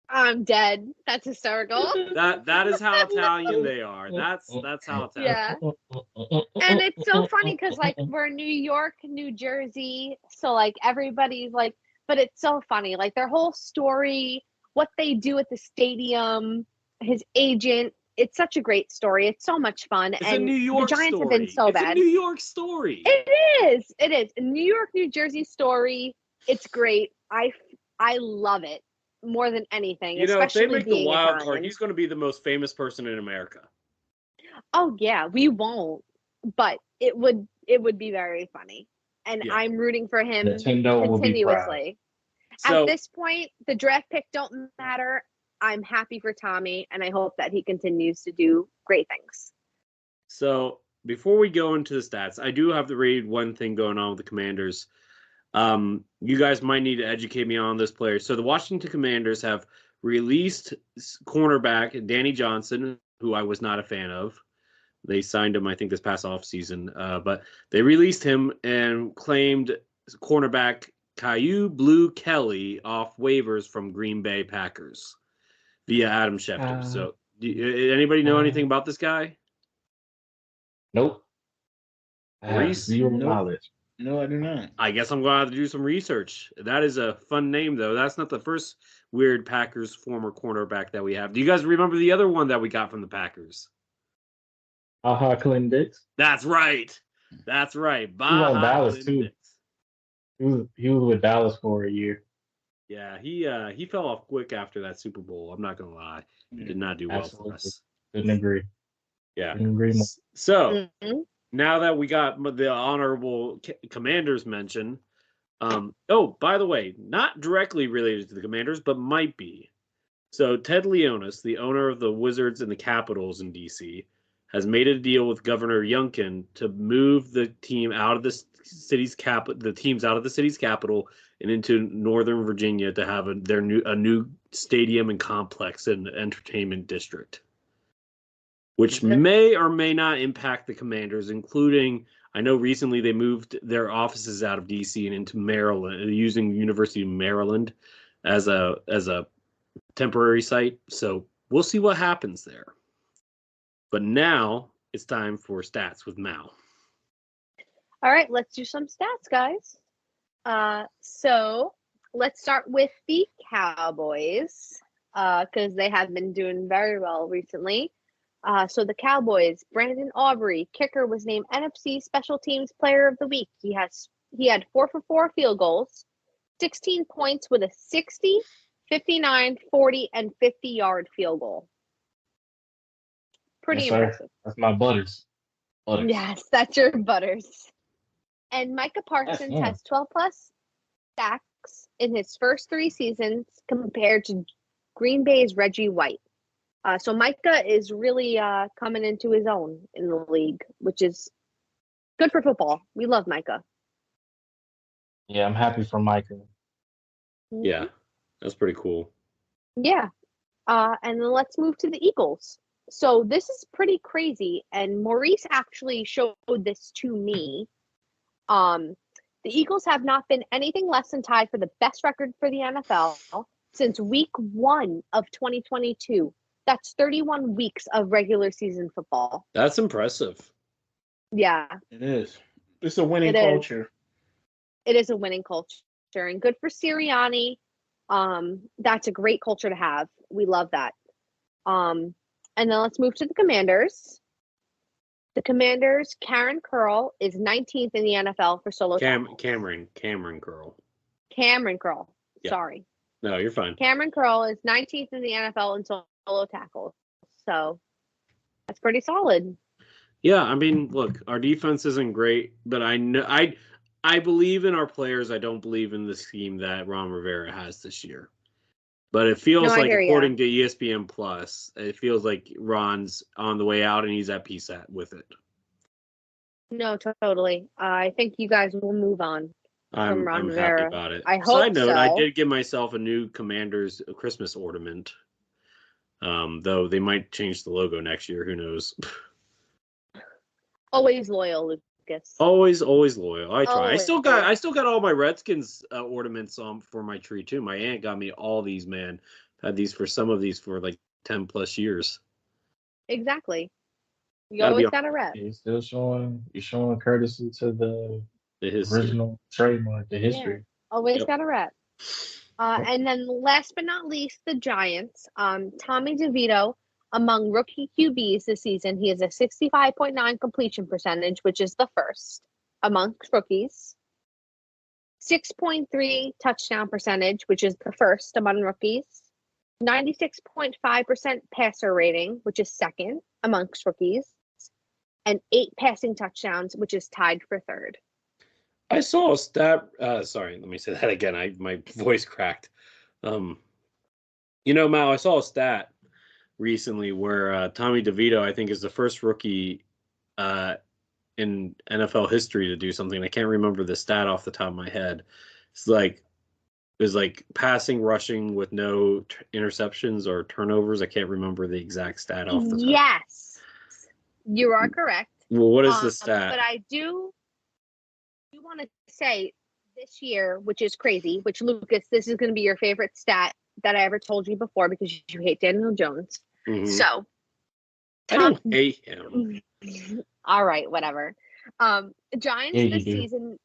I'm dead. That's hysterical. That is how Italian they are. That's how Italian. Yeah. And it's so funny because like we're New York, New Jersey, so like everybody's like, but it's so funny. Like their whole story, what they do at the stadium, his agent. It's such a great story. It's so much fun. It's a New York the Giants story. have been so bad. It's a New York story. It is. A New York, New Jersey story. It's great. I love it more than anything. You know, if they make the wild Italian. card, he's going to be the most famous person in America. Oh yeah, we won't, but it would be very funny, and I'm rooting for him continuously. At this point, the draft pick don't matter. I'm happy for Tommy, and I hope that he continues to do great things. So before we go into the stats, I do have to read one thing going on with the Commanders. You guys might need to educate me on this player. So the Washington Commanders have released cornerback Danny Johnson, who I was not a fan of. They signed him, I think, this past offseason. But they released him and claimed cornerback Kyu Blue Kelly off waivers from Green Bay Packers via Adam Schefter. So anybody know anything about this guy? Nope. Zero knowledge. No, I do not. I guess I'm going to have to do some research. That is a fun name, though. That's not the first weird Packers former cornerback that we have. Do you guys remember the other one that we got from the Packers? Clinton Dix. That's right. That's right. He was on Dallas Clinton too. Dix. He was with Dallas for a year. Yeah, he fell off quick after that Super Bowl. I'm not gonna lie. He did not do well for us. Couldn't agree. Yeah. Couldn't agree more. So now that we got the honorable Commanders mention, oh, by the way, not directly related to the Commanders, but might be. So Ted Leonis, the owner of the Wizards and the Capitals in DC, has made a deal with Governor Youngkin to move the team out of the city's teams out of the city's capital and into Northern Virginia to have a new stadium and complex and entertainment district, which may or may not impact the Commanders, including, I know recently they moved their offices out of DC and into Maryland, using University of Maryland as a temporary site. So we'll see what happens there. But now it's time for stats with Mal. All right, let's do some stats, guys. So let's start with the Cowboys because they have been doing very well recently. So the Cowboys, Brandon Aubrey, kicker, was named NFC Special Teams Player of the Week. He had 4 for 4 field goals, 16 points with a 60, 59, 40, and 50-yard field goal. Pretty impressive. That's my Butters. Yes, that's your Butters. And Micah Parsons has 12-plus sacks in his first 3 seasons compared to Green Bay's Reggie White. So Micah is really coming into his own in the league, which is good for football. We love Micah. Yeah, I'm happy for Micah. Yeah, that's pretty cool. Yeah. And then let's move to the Eagles. So this is pretty crazy, and Maurice actually showed this to me. The Eagles have not been anything less than tied for the best record for the NFL since week 1 of 2022. That's 31 weeks of regular season football. That's impressive. Yeah. It is. It's a winning culture. It is a winning culture, and good for Sirianni. That's a great culture to have. We love that. And then let's move to the Commanders. The Commanders, Karen Curl is 19th in the NFL for solo tackles. Cameron Curl. Cameron Curl. Yeah. Sorry. No, you're fine. Cameron Curl is 19th in the NFL in solo tackles. So that's pretty solid. Yeah, I mean, look, our defense isn't great, but I believe in our players. I don't believe in the scheme that Ron Rivera has this year. But it feels like, according to ESPN Plus, it feels like Ron's on the way out and he's at peace with it. No, totally. I think you guys will move on from Ron Rivera. Happy about it. I hope Side note, so. I did give myself a new Commanders Christmas ornament. Though they might change the logo next year. Who knows? Always loyal, Lucas. Always loyal. I try. Always. I still got all my Redskins ornaments for my tree too. My aunt got me all these, man. Had these for some of these for like 10 plus years. Exactly. You always got a rep. You're still showing courtesy to the original trademark, the history. Yeah. Always got a rep. And then last but not least, the Giants. Tommy DeVito, among rookie QBs this season, he has a 65.9 completion percentage, which is the first amongst rookies. 6.3 touchdown percentage, which is the first among rookies. 96.5% passer rating, which is second amongst rookies. And 8 passing touchdowns, which is tied for third. I saw a stat. Sorry, let me say that again. My voice cracked. Mal, I saw a stat recently where Tommy DeVito, I think, is the first rookie in NFL history to do something. I can't remember the stat off the top of my head. It's like passing, rushing with no interceptions or turnovers. I can't remember the exact stat off the top. Yes, you are correct. Well, what is the stat? But I do want to say this year, which is crazy, which, Lucas, this is going to be your favorite stat that I ever told you before because you hate Daniel Jones. Mm-hmm. So I don't hate him. All right, whatever. Giants this season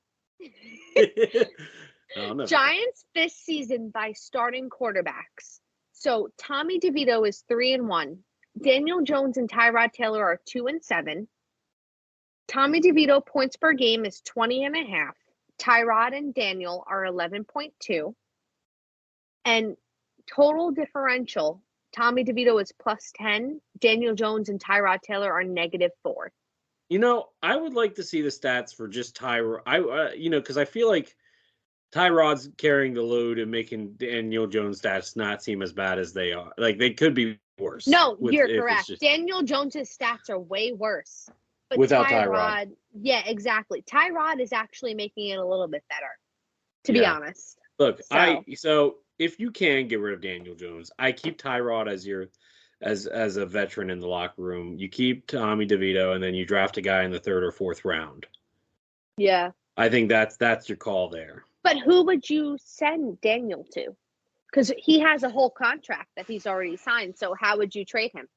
No, never. Giants this season by starting quarterbacks. So Tommy DeVito is 3-1. Daniel Jones and Tyrod Taylor are 2-7. Tommy DeVito points per game is 20.5. Tyrod and Daniel are 11.2. And total differential, Tommy DeVito is +10. Daniel Jones and Tyrod Taylor are -4. You know, I would like to see the stats for just Tyrod. Because I feel like Tyrod's carrying the load and making Daniel Jones' stats not seem as bad as they are. Like, they could be worse. No, you're correct. Daniel Jones' stats are way worse. But without Tyrod. Yeah, exactly. Tyrod is actually making it a little bit better, to be honest. Look, so if you can get rid of Daniel Jones, I keep Tyrod as a veteran in the locker room. You keep Tommy DeVito, and then you draft a guy in the 3rd or 4th round. Yeah. I think that's your call there. But who would you send Daniel to? Because he has a whole contract that he's already signed. So how would you trade him?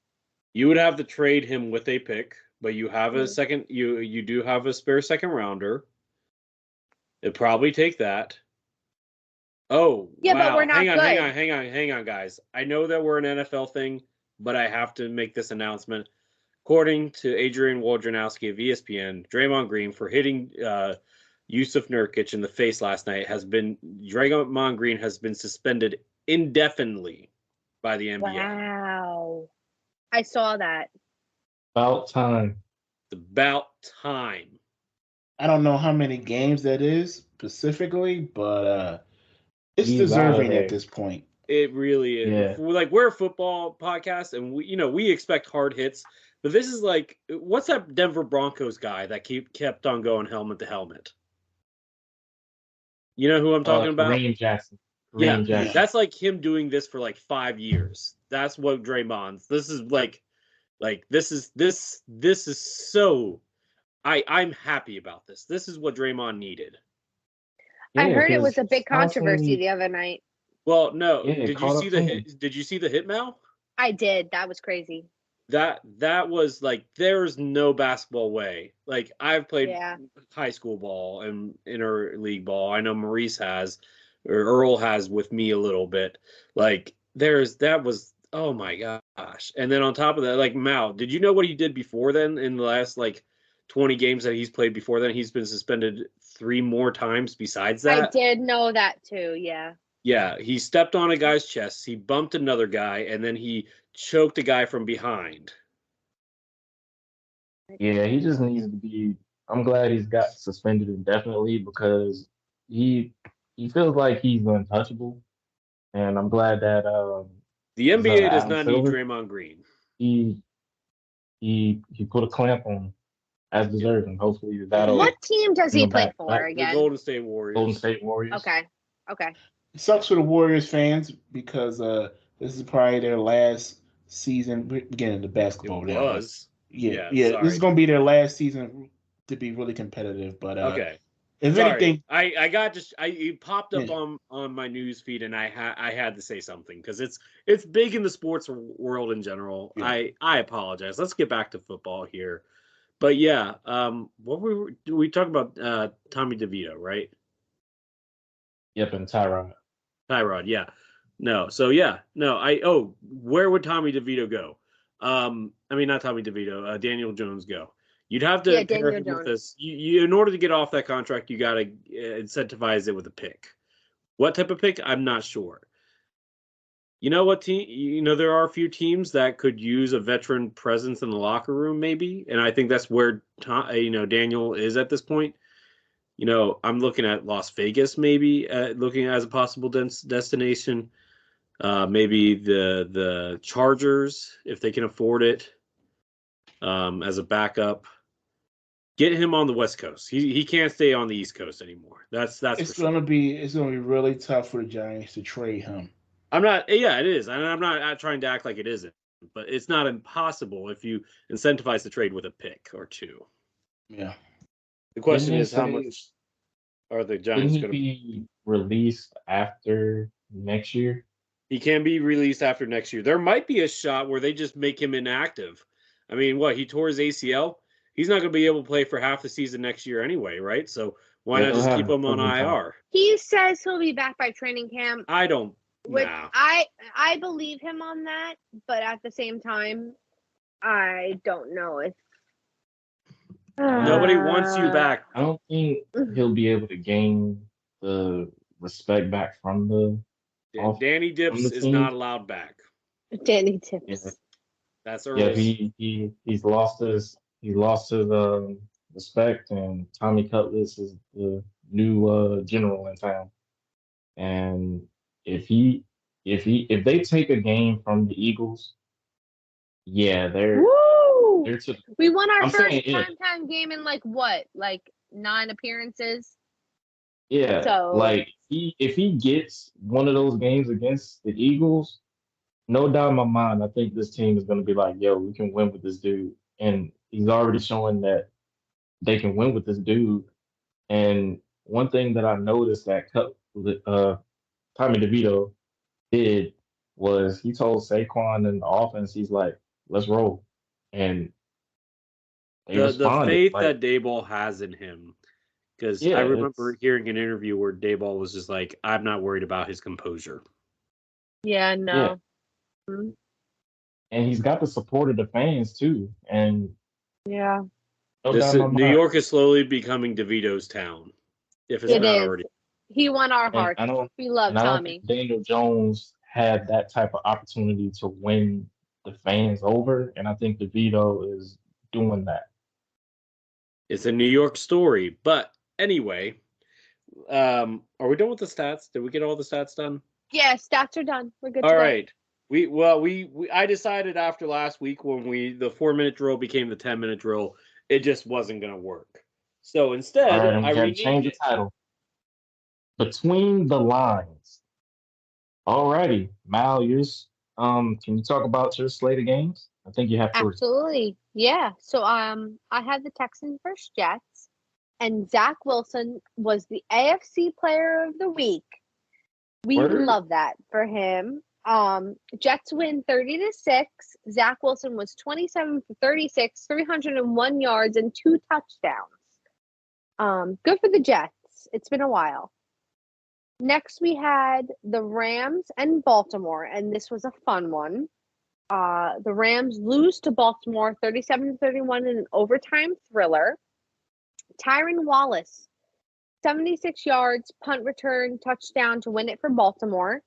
You would have to trade him with a pick, but you have a second. You do have a spare 2nd rounder. It'd probably take that. Oh, yeah, wow. but we're not good. Hang on, guys. I know that we're an NFL thing, but I have to make this announcement. According to Adrian Wojnarowski of ESPN, Draymond Green for hitting Yusuf Nurkic in the face last night Draymond Green has been suspended indefinitely by the NBA. Wow. I saw that. About time. It's about time. I don't know how many games that is specifically, but it's He's deserving at this point. It really is. Yeah. We're a football podcast, and we expect hard hits. But this is like, what's that Denver Broncos guy that kept on going helmet to helmet? You know who I'm talking about? Kareem Jackson. Jackson. That's like him doing this for like 5 years. That's what Draymond's. This is this is so. I'm happy about this. This is what Draymond needed. I heard it was a big controversy the other night. Well, no. Yeah, Did you see the hit mail? I did. That was crazy. That was like, there's no basketball way. Like, I've played high school ball and interleague ball. I know Maurice has, or Earl has with me a little bit. Like, that was, oh my gosh. And then on top of that, like, Mao, did you know what he did before then in the last, like, 20 games that he's played before then? He's been suspended 3 more times besides that. I did know that too, yeah. Yeah, he stepped on a guy's chest, he bumped another guy, and then he choked a guy from behind. Yeah, he just needs to be. I'm glad he's got suspended indefinitely because he feels like he's untouchable, and I'm glad that the NBA does Adam not Silver, need Draymond Green. He put a clamp on as deserving. Hopefully that'll. What team does he play for again? The Golden State Warriors. Golden State Warriors. Okay. It sucks for the Warriors fans because this is probably their last season. We're getting into basketball. It was. Yeah. This is going to be their last season to be really competitive. But okay. If anything, it popped up on my news feed, and I had to say something because it's big in the sports world in general. Yeah. I apologize. Let's get back to football here. But yeah, we talked about Tommy DeVito, right? Yep, and Tyrod. Tyrod, yeah. No, so yeah, no. Where would Tommy DeVito go? I mean, not Tommy DeVito. Daniel Jones go. You'd have to pair him with this. You in order to get off that contract, you got to incentivize it with a pick. What type of pick? I'm not sure. You know what team? You know, there are a few teams that could use a veteran presence in the locker room, maybe, and I think that's where Daniel is at this point. You know, I'm looking at Las Vegas, maybe looking as a possible destination. Maybe the Chargers, if they can afford it, as a backup. Get him on the West Coast. He can't stay on the East Coast anymore. That's it's gonna be really tough for the Giants to trade him. It is. And I'm not trying to act like it isn't, but it's not impossible if you incentivize the trade with a pick or two. Yeah. The question is, how much are the Giants going to be released after next year? He can be released after next year. There might be a shot where they just make him inactive. I mean, he tore his ACL? He's not going to be able to play for half the season next year anyway, right? So Why not They'll just have keep him on recovery time. IR? He says he'll be back by training camp, I don't. which Nah. I believe him on that, but at the same time, I don't know if Nobody wants you back. I don't think he'll be able to gain the respect back from the Danny from Dips the is team. not allowed back. Danny Tips. Yeah. That's Yeah, Earl's. he's lost his respect, and Tommy Cutlass is the new general in town. And if they take a game from the Eagles, yeah, Woo! they're to. We won our I'm first saying if. primetime game in like 9 appearances. Yeah, So like if he gets one of those games against the Eagles, no doubt in my mind, I think this team is going to be like, yo, we can win with this dude. And he's already showing that they can win with this dude. And one thing that I noticed that Tommy DeVito did was he told Saquon and the offense, he's like, let's roll. And they The responded. faith Like, that Dayball has in him. Because yeah, I remember hearing an interview where Dayball was just like, I'm not worried about his composure. yeah, no. and he's got the support of the fans too. And Yeah. no doubt in my New mind, York is slowly becoming DeVito's town, if it's It not is. already. He won our and hearts. We love I don't Tommy. think Daniel Jones had that type of opportunity to win the fans over, and I think DeVito is doing that. It's a New York story. But anyway, are we done with the stats? Did we get all the stats done? Yeah, stats are done. We're good All to right. I decided after last week when the 4-minute drill became the 10-minute drill, it just wasn't going to work. So instead, All right, and I we had to renamed change the it. title. Between the Lines. Alrighty, Mal, can you talk about your slate of games? I think you have three. Absolutely. Yeah. So I had the Texans versus Jets, and Zach Wilson was the AFC Player of the Week. We Word. love that for him. Jets win 30-6. Zach Wilson was 27 for 36, 301 yards, and 2 touchdowns. Good for the Jets. It's been a while. Next, we had the Rams and Baltimore, and this was a fun one. The Rams lose to Baltimore 37-31 in an overtime thriller. Tyron Wallace, 76 yards, punt return, touchdown to win it for Baltimore.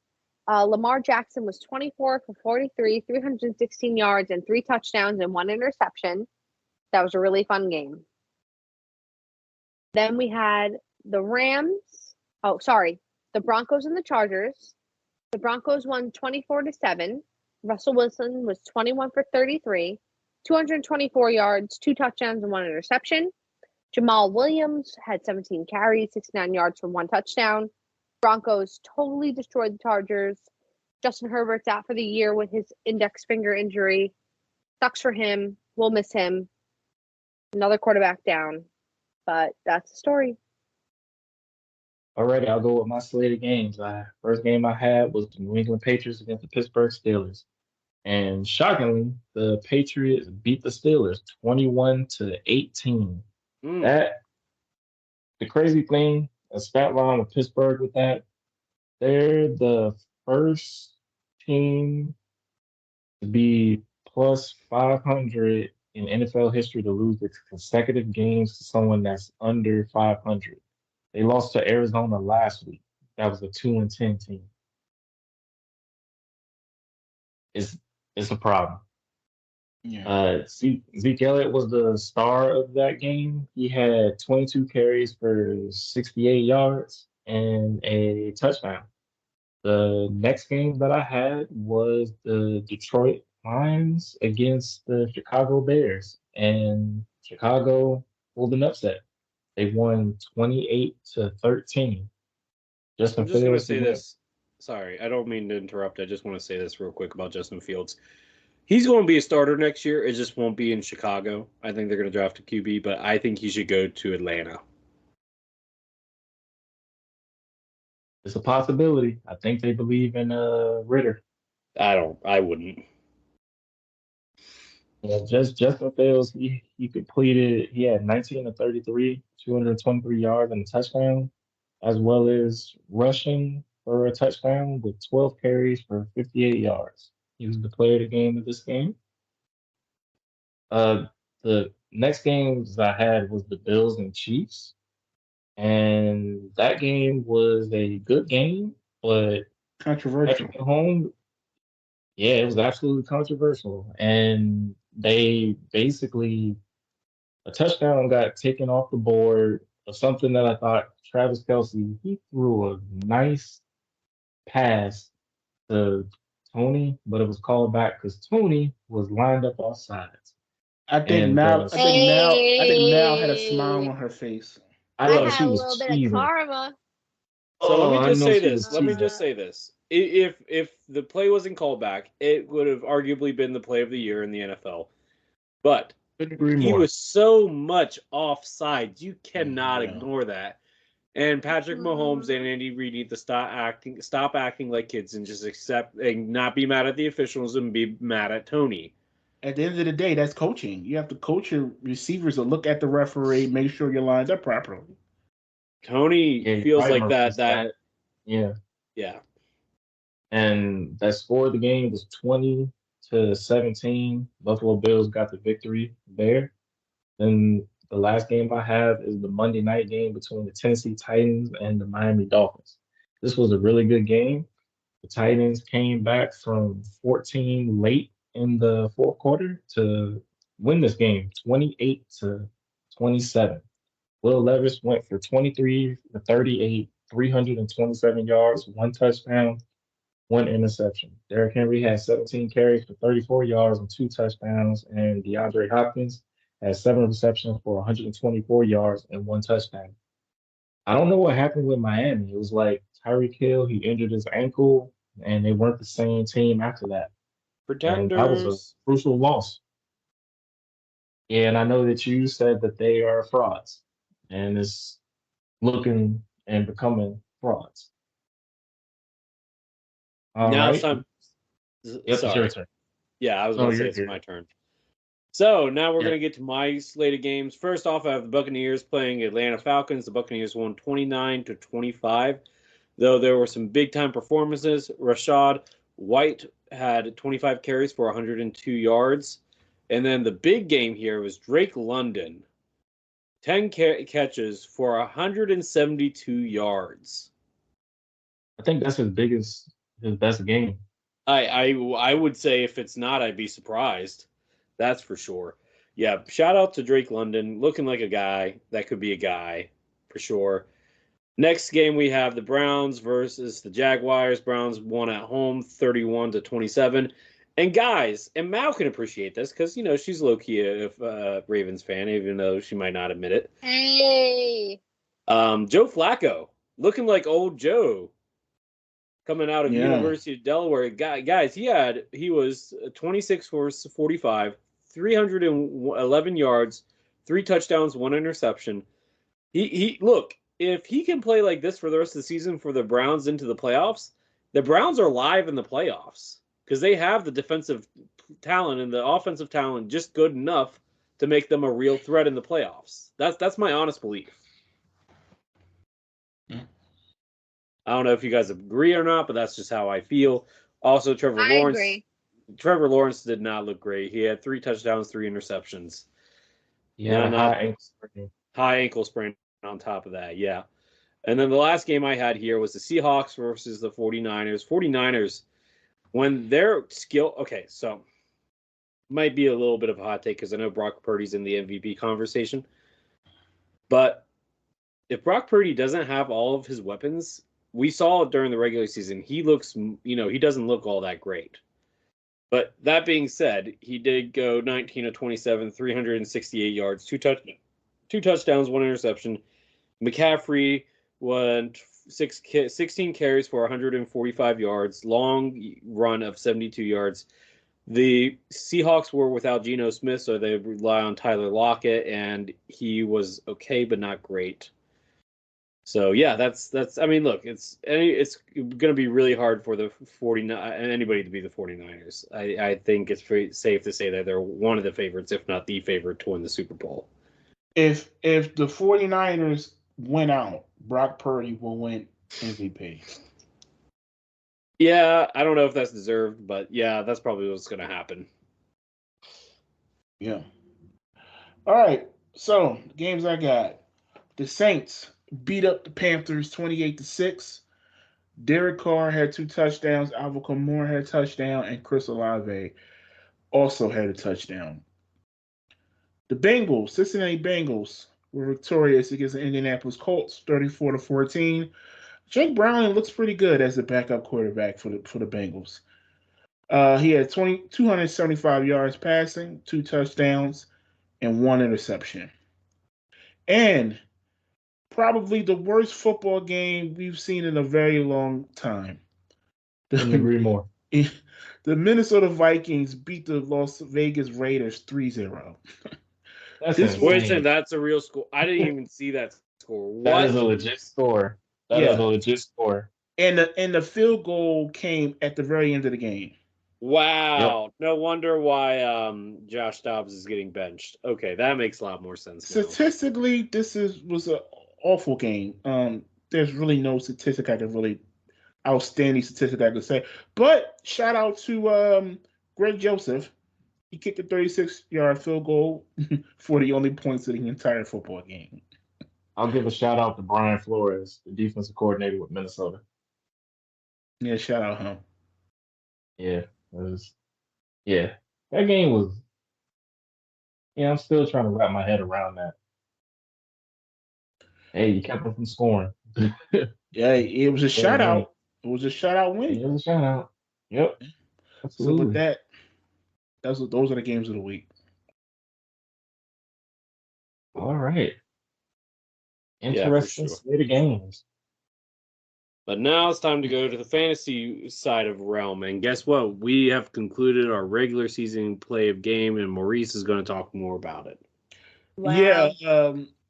Lamar Jackson was 24 for 43, 316 yards, and 3 touchdowns and 1 interception. That was a really fun game. Then we had the Broncos and the Chargers. The Broncos won 24-7. Russell Wilson was 21 for 33, 224 yards, 2 touchdowns, and 1 interception. Jamal Williams had 17 carries, 69 yards for 1 touchdown. Broncos totally destroyed the Chargers. Justin Herbert's out for the year with his index finger injury. Sucks for him. We'll miss him. Another quarterback down. But that's the story. Alrighty, I'll go with my slate of games. First game I had was the New England Patriots against the Pittsburgh Steelers. And shockingly, the Patriots beat the Steelers 21-18. The crazy thing, a stat line with Pittsburgh with that, they're the first team to be plus 500 in NFL history to lose its consecutive games to someone that's under 500. They lost to Arizona last week. That was a 2-10 team. It's a problem. Yeah. Zeke Elliott was the star of that game. He had 22 carries for 68 yards and a touchdown. The next game that I had was the Detroit Lions against the Chicago Bears, and Chicago pulled an upset. They won 28-13. Justin I'm just going to Fields say this. Sorry, I don't mean to interrupt. I just want to say this real quick about Justin Fields. He's going to be a starter next year. It just won't be in Chicago. I think they're going to draft a QB, but I think he should go to Atlanta. It's a possibility. I think they believe in Ritter. I wouldn't. Yeah, just Justin Fields, he completed. He had 19 to 33, 223 yards and a touchdown, as well as rushing for a touchdown with 12 carries for 58 yards. He was the player of the game of this game. Uh, the next games I had was the Bills and Chiefs, and that game was a good game, but Controversial. Patrick Mahomes, yeah, it was absolutely controversial, and they basically a touchdown got taken off the board of something that I thought Travis Kelsey, he threw a nice pass to Tony, but it was called back because Tony was lined up off sides. And I think Mal had a smile Hey, on her face. I I know had she a was little bit of cheesing. karma. So let Oh, me I just know say she this. was Let me cheesing. just say this. If the play wasn't called back, it would have arguably been the play of the year in the NFL. But Couldn't agree he more. was so much offside. You cannot Yeah. ignore that. And Patrick Mahomes and Andy Reid need to stop acting like kids and just accept and not be mad at the officials and be mad at Tony. At the end of the day, that's coaching. You have to coach your receivers to look at the referee, make sure you're lined up properly. Tony Yeah, you're feels right, like Maurice. Yeah. Yeah. And that score of the game was 20-17. Buffalo Bills got the victory there. Then the last game I have is the Monday night game between the Tennessee Titans and the Miami Dolphins. This was a really good game. The Titans came back from 14 late in the fourth quarter to win this game 28-27. Will Levis went for 23 to 38, 327 yards, one touchdown, one interception. Derrick Henry had 17 carries for 34 yards and two touchdowns, and DeAndre Hopkins had seven receptions for 124 yards and one touchdown. I don't know what happened with Miami. It was like Tyreek Hill, he injured his ankle, and they weren't the same team after that. And that was a Pretenders. crucial loss. Yeah, and I know that you said that they are frauds, and it's looking and becoming frauds. All Now it's right. time. Yep, it's your Sorry. turn. Yeah, I was No, about to say you're it's good. my turn. So now we're Yeah. going to get to my slate of games. First off, I have the Buccaneers playing Atlanta Falcons. The Buccaneers won 29-25, though there were some big time performances. Rashad White had 25 carries for 102 yards. And then the big game here was Drake London, 10 catches for 172 yards. I think that's his best game. I would say if it's not, I'd be surprised. That's for sure. Yeah, shout out to Drake London, looking like a guy that could be a guy for sure. Next game we have the Browns versus the Jaguars. Browns won at home 31-27. And guys, and Mal can appreciate this because she's low key a Ravens fan, even though she might not admit it. Hey. Joe Flacco looking like old Joe coming out of Yeah. University of Delaware. Guys, he was 26 for 45, 311 yards, three touchdowns, one interception. He look, if he can play like this for the rest of the season for the Browns into the playoffs, the Browns are live in the playoffs because they have the defensive talent and the offensive talent just good enough to make them a real threat in the playoffs. That's my honest belief. I don't know if you guys agree or not, but that's just how I feel. Also, I agree. Trevor Lawrence did not look great. He had three touchdowns, three interceptions. He had a Not high ankle sprain. high ankle sprain on top of that. Yeah. And then the last game I had here was the Seahawks versus the 49ers. 49ers, when their skill, okay, so might be a little bit of a hot take because I know Brock Purdy's in the MVP conversation. But if Brock Purdy doesn't have all of his weapons, we saw it during the regular season. He looks, he doesn't look all that great. But that being said, he did go 19 of 27, 368 yards, two touchdowns, one interception. McCaffrey went 16 carries for 145 yards, long run of 72 yards. The Seahawks were without Geno Smith, so they rely on Tyler Lockett, and he was okay, but not great. So yeah, that's. I mean, look, it's going to be really hard for the 49 and anybody to be the 49ers. I think it's pretty safe to say that they're one of the favorites, if not the favorite, to win the Super Bowl. If the 49ers win out, Brock Purdy will win MVP. Yeah, I don't know if that's deserved, but yeah, that's probably what's going to happen. Yeah. All right. So the games I got: the Saints beat up the Panthers 28-6. Derek Carr had 2 touchdowns. Alvin Kamara had a touchdown, and Chris Olave also had a touchdown. The Bengals, Cincinnati Bengals, were victorious against the Indianapolis Colts, 34-14. Jake Browning looks pretty good as the backup quarterback for the Bengals. He had 275 yards passing, 2 touchdowns, and 1 interception. And probably the worst football game we've seen in a very long time. Couldn't agree more. The Minnesota Vikings beat the Las Vegas Raiders 3-0. That's a real score. I didn't even see that score. What? That is a legit score. That is a legit score. And the field goal came at the very end of the game. Wow. Yep. No wonder why Josh Dobbs is getting benched. Okay, that makes a lot more sense now. Statistically, this was an awful game. There's really no outstanding statistic I could say. But shout out to Greg Joseph. He kicked a 36-yard field goal for the only points of the entire football game. I'll give a shout out to Brian Flores, the defensive coordinator with Minnesota. Yeah, shout out him. Yeah, that game was. Yeah, I'm still trying to wrap my head around that. Hey, you kept them from scoring. Yeah, it was a shutout. It was a shutout win. It was a shutout. Yep. Absolutely. So with that, those are the games of the week. All right. Interesting slate of games. But now it's time to go to the fantasy side of realm. And guess what? We have concluded our regular season play of game, and Maurice is going to talk more about it. Wow. Yeah.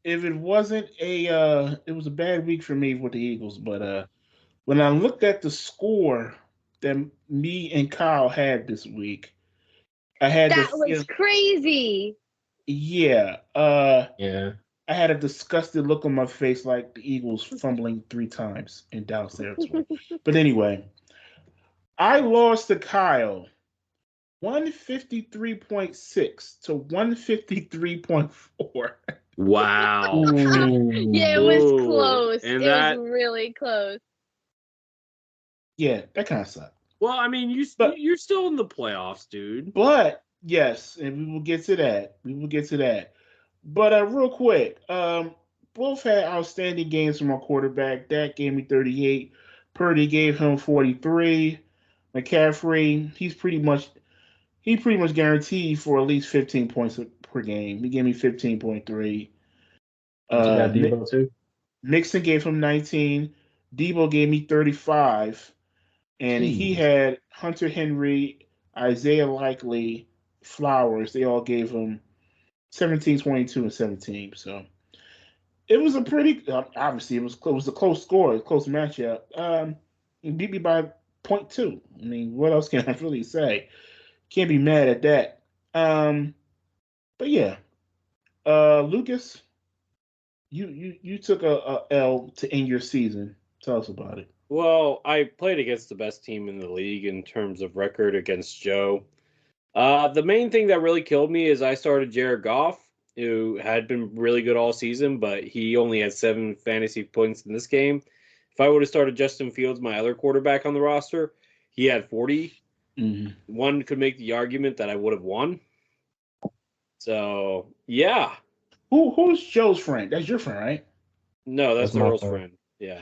If it wasn't it was a bad week for me with the Eagles. But when I looked at the score that me and Kyle had this week, I had that was crazy. Yeah. Yeah. I had a disgusted look on my face like the Eagles fumbling 3 times in Dallas territory. But anyway, I lost to Kyle 153.6 to 153.4. Wow. Yeah, it was close. And was really close. Yeah, that kind of sucked. Well, I mean, you're still in the playoffs, dude. But yes, and we will get to that. But real quick, both had outstanding games from our quarterback. Dak gave me 38. Purdy gave him 43. McCaffrey, he's pretty much guaranteed for at least 15 points per game. He gave me 15.3. You got Debo too? Mixon gave him 19. Debo gave me 35. And he had Hunter Henry, Isaiah Likely, Flowers. They all gave him 17, 22, and 17. So it was a pretty obviously it was a close score, a close matchup. He beat me by 0.2. I mean, what else can I really say? Can't be mad at that. But yeah. Lucas, you took a L to end your season. Tell us about it. Well, I played against the best team in the league in terms of record against Joe. The main thing that really killed me is I started Jared Goff, who had been really good all season, but he only had 7 fantasy points in this game. If I would have started Justin Fields, my other quarterback on the roster, he had 40. Mm-hmm. One could make the argument that I would have won. So, yeah. Who's Joe's friend? That's your friend, right? No, that's Earl's friend. Yeah.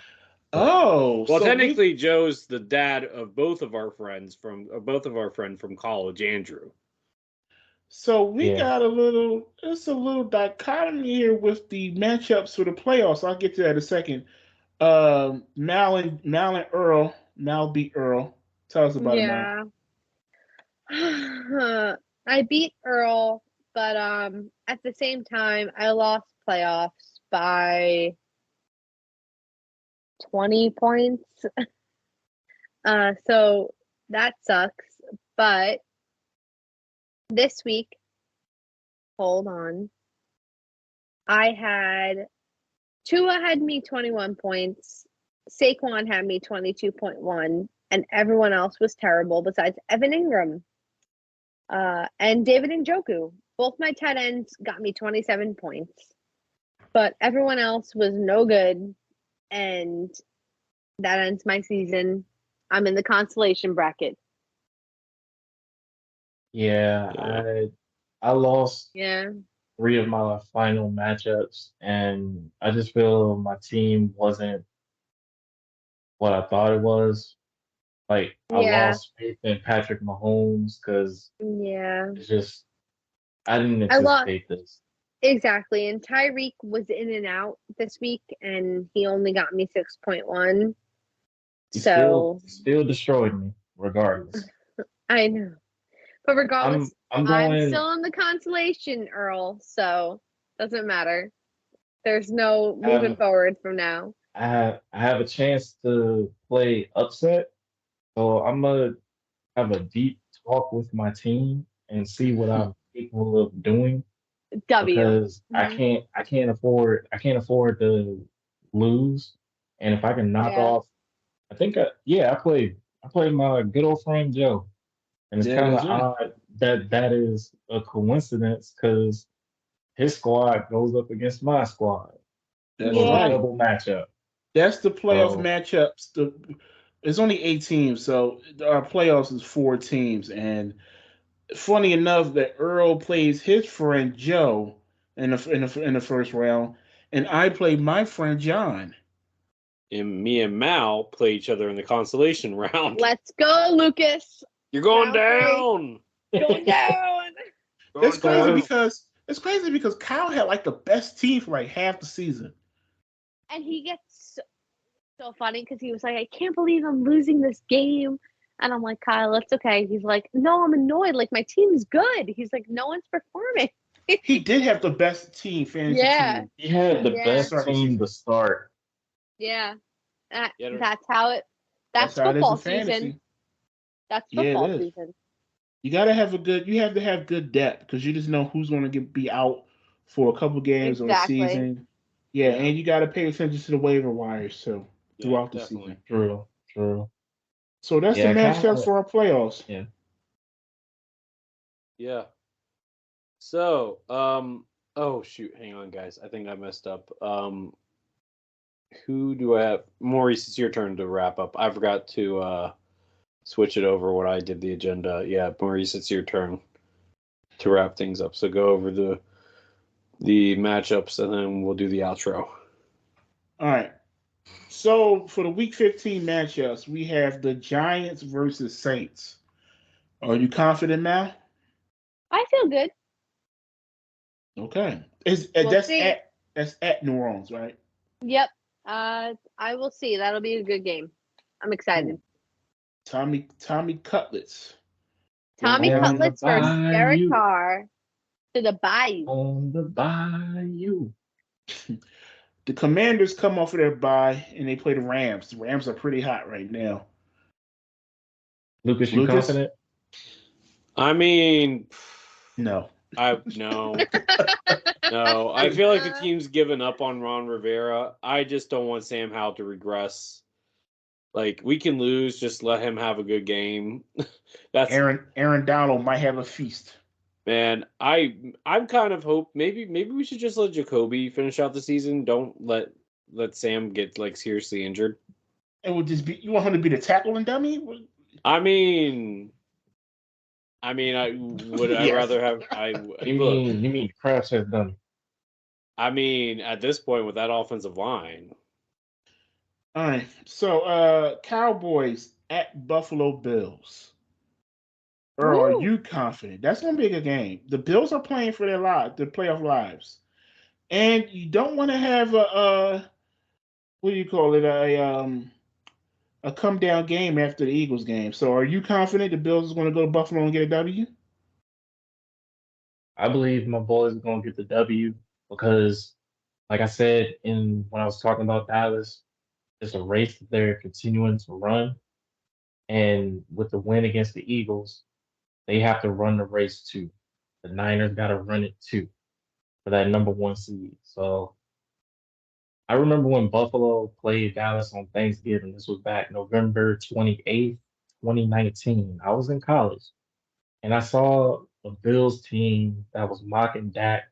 Oh, well, so technically, Joe's the dad of both of our friends from college, Andrew. So we got a little dichotomy here with the matchups for the playoffs. I'll get to that in a second. Mal and Earl. Mal beat Earl. Tell us about it, Mal. I beat Earl, but at the same time, I lost playoffs by 20 points. So that sucks. But this week, hold on. I had Tua had me 21 points. Saquon had me 22.1, and everyone else was terrible besides Evan Ingram and David Njoku. Both my tight ends got me 27 points, but everyone else was no good, and that ends my season. I'm in the consolation bracket. Yeah, I lost Yeah. 3 of my final matchups, and I just feel my team wasn't what I thought it was. Like I Yeah. lost faith in Patrick Mahomes because Yeah. it's just I didn't I lost. anticipate this. Exactly. And Tyreek was in and out this week, and he only got me 6.1. He So still destroyed me, regardless. I know. But regardless, I'm I'm going. still in the consolation, Earl. So doesn't matter. There's no moving forward from now. I have a chance to play upset, so I'm gonna have a deep talk with my team and see what I'm capable of doing W. because I can't afford to lose. And if I can knock Yeah. off, I played my good old friend Joe, and it's Yeah, kind that's of right. odd that is a coincidence because his squad goes up against my squad. That's So it's a right. double matchup. That's the playoff So matchups. It's only 8 teams, so our playoffs is 4 teams. And funny enough, that Earl plays his friend Joe in the first round, and I played my friend John. And me and Mal play each other in the consolation round. Let's go, Lucas. You're going Round 3. down. Going down. It's crazy So- because Kyle had like the best team for like half the season. And he gets so funny because he was like, I can't believe I'm losing this game. And I'm like, Kyle, it's okay. He's like, no, I'm annoyed. Like, my team's good. He's like, no one's performing. He did have the best fantasy Yeah. team. he had the Yeah. best Start the team season. to start. Yeah. Yeah, That's how it. That's how it is in football fantasy. season. That's Yeah, it football is. season. You have to have good depth because you just know who's going to be out for a couple games or a Exactly. season. Yeah, and you got to pay attention to the waiver wires too throughout the definitely. season. True. So that's the Yeah, matchups for our playoffs. Yeah. Yeah. So, oh shoot, hang on, guys. I think I messed up. Who do I have? Maurice, it's your turn to wrap up. I forgot to switch it over when I did the agenda. Yeah, Maurice, it's your turn to wrap things up. So go over the matchups and then we'll do the outro. All right. So for the Week 15 matchups, we have the Giants versus Saints. Are you confident now? I feel good. Okay. We'll see. That's at New Orleans, right? Yep. I will see. That'll be a good game. I'm excited. Tommy Cutlets. Tommy On Cutlets the versus Derek bayou. Carr to the Bayou. On the bayou. The Commanders come off of their bye and they play the Rams. The Rams are pretty hot right now. Lucas, you Lucas? confident? I mean, No. no. No, I feel like the team's given up on Ron Rivera. I just don't want Sam Howell to regress. Like, we can lose, just let him have a good game. That's Aaron Donald might have a feast. Man, I'm kind of hope maybe we should just let Jacoby finish out the season. Don't let Sam get like seriously injured. It would just be you want him to be the tackling dummy? I mean, I would I Yes. rather have You mean Krabs has done? I mean, at this point with that offensive line. All right. So Cowboys at Buffalo Bills. Earl, are Woo. you confident? That's gonna be a good game. The Bills are playing for their playoff lives. And you don't want to have a what do you call it? A come down game after the Eagles game. So are you confident the Bills is going to go to Buffalo and get a W? I believe my boys are gonna get the W because, like I said when I was talking about Dallas, It's a race that they're continuing to run. And with the win against the Eagles, they have to run the race too. The Niners got to run it too for that number one seed. So I remember when Buffalo played Dallas on Thanksgiving. This was back November 28th, 2019. I was in college and I saw a Bills team that was mocking Dak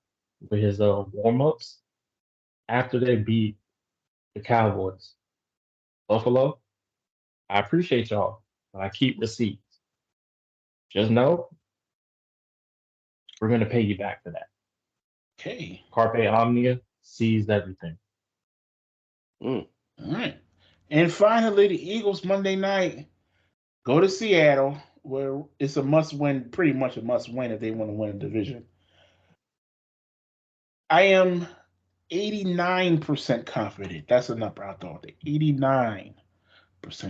with his warm ups after they beat the Cowboys. Buffalo, I appreciate y'all, but I keep receipts. Just know we're going to pay you back for that. Okay. Carpe Omnia sees everything. All right. And finally, the Eagles Monday night go to Seattle, where it's a must-win, pretty much a must-win if they want to win a division. I am 89% confident. That's a number I thought. 89%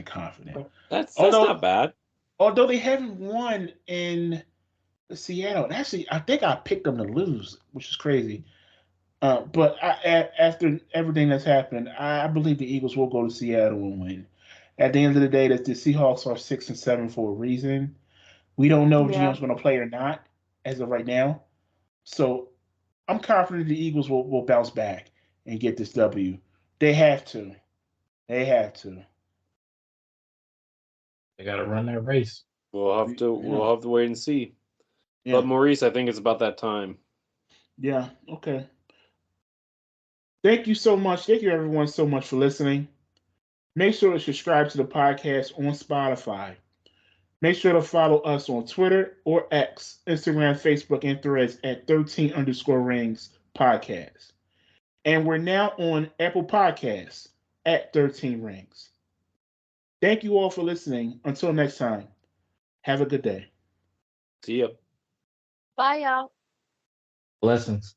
confident. That's Although- not bad. Although they haven't won in Seattle. And actually, I think I picked them to lose, which is crazy. But after everything that's happened, I believe the Eagles will go to Seattle and win. At the end of the day, that the Seahawks are 6-7 for a reason. We don't know if Yeah. Gio's going to play or not as of right now. So I'm confident the Eagles will bounce back and get this W. They have to. They have to. They got to run that race. We'll have to wait and see. Yeah. But Maurice, I think it's about that time. Yeah. Okay. Thank you so much. Thank you everyone so much for listening. Make sure to subscribe to the podcast on Spotify. Make sure to follow us on Twitter or X, Instagram, Facebook, and Threads at 13_rings podcast. And we're now on Apple Podcasts at 13 Rings. Thank you all for listening. Until next time, have a good day. See ya. Bye, y'all. Blessings.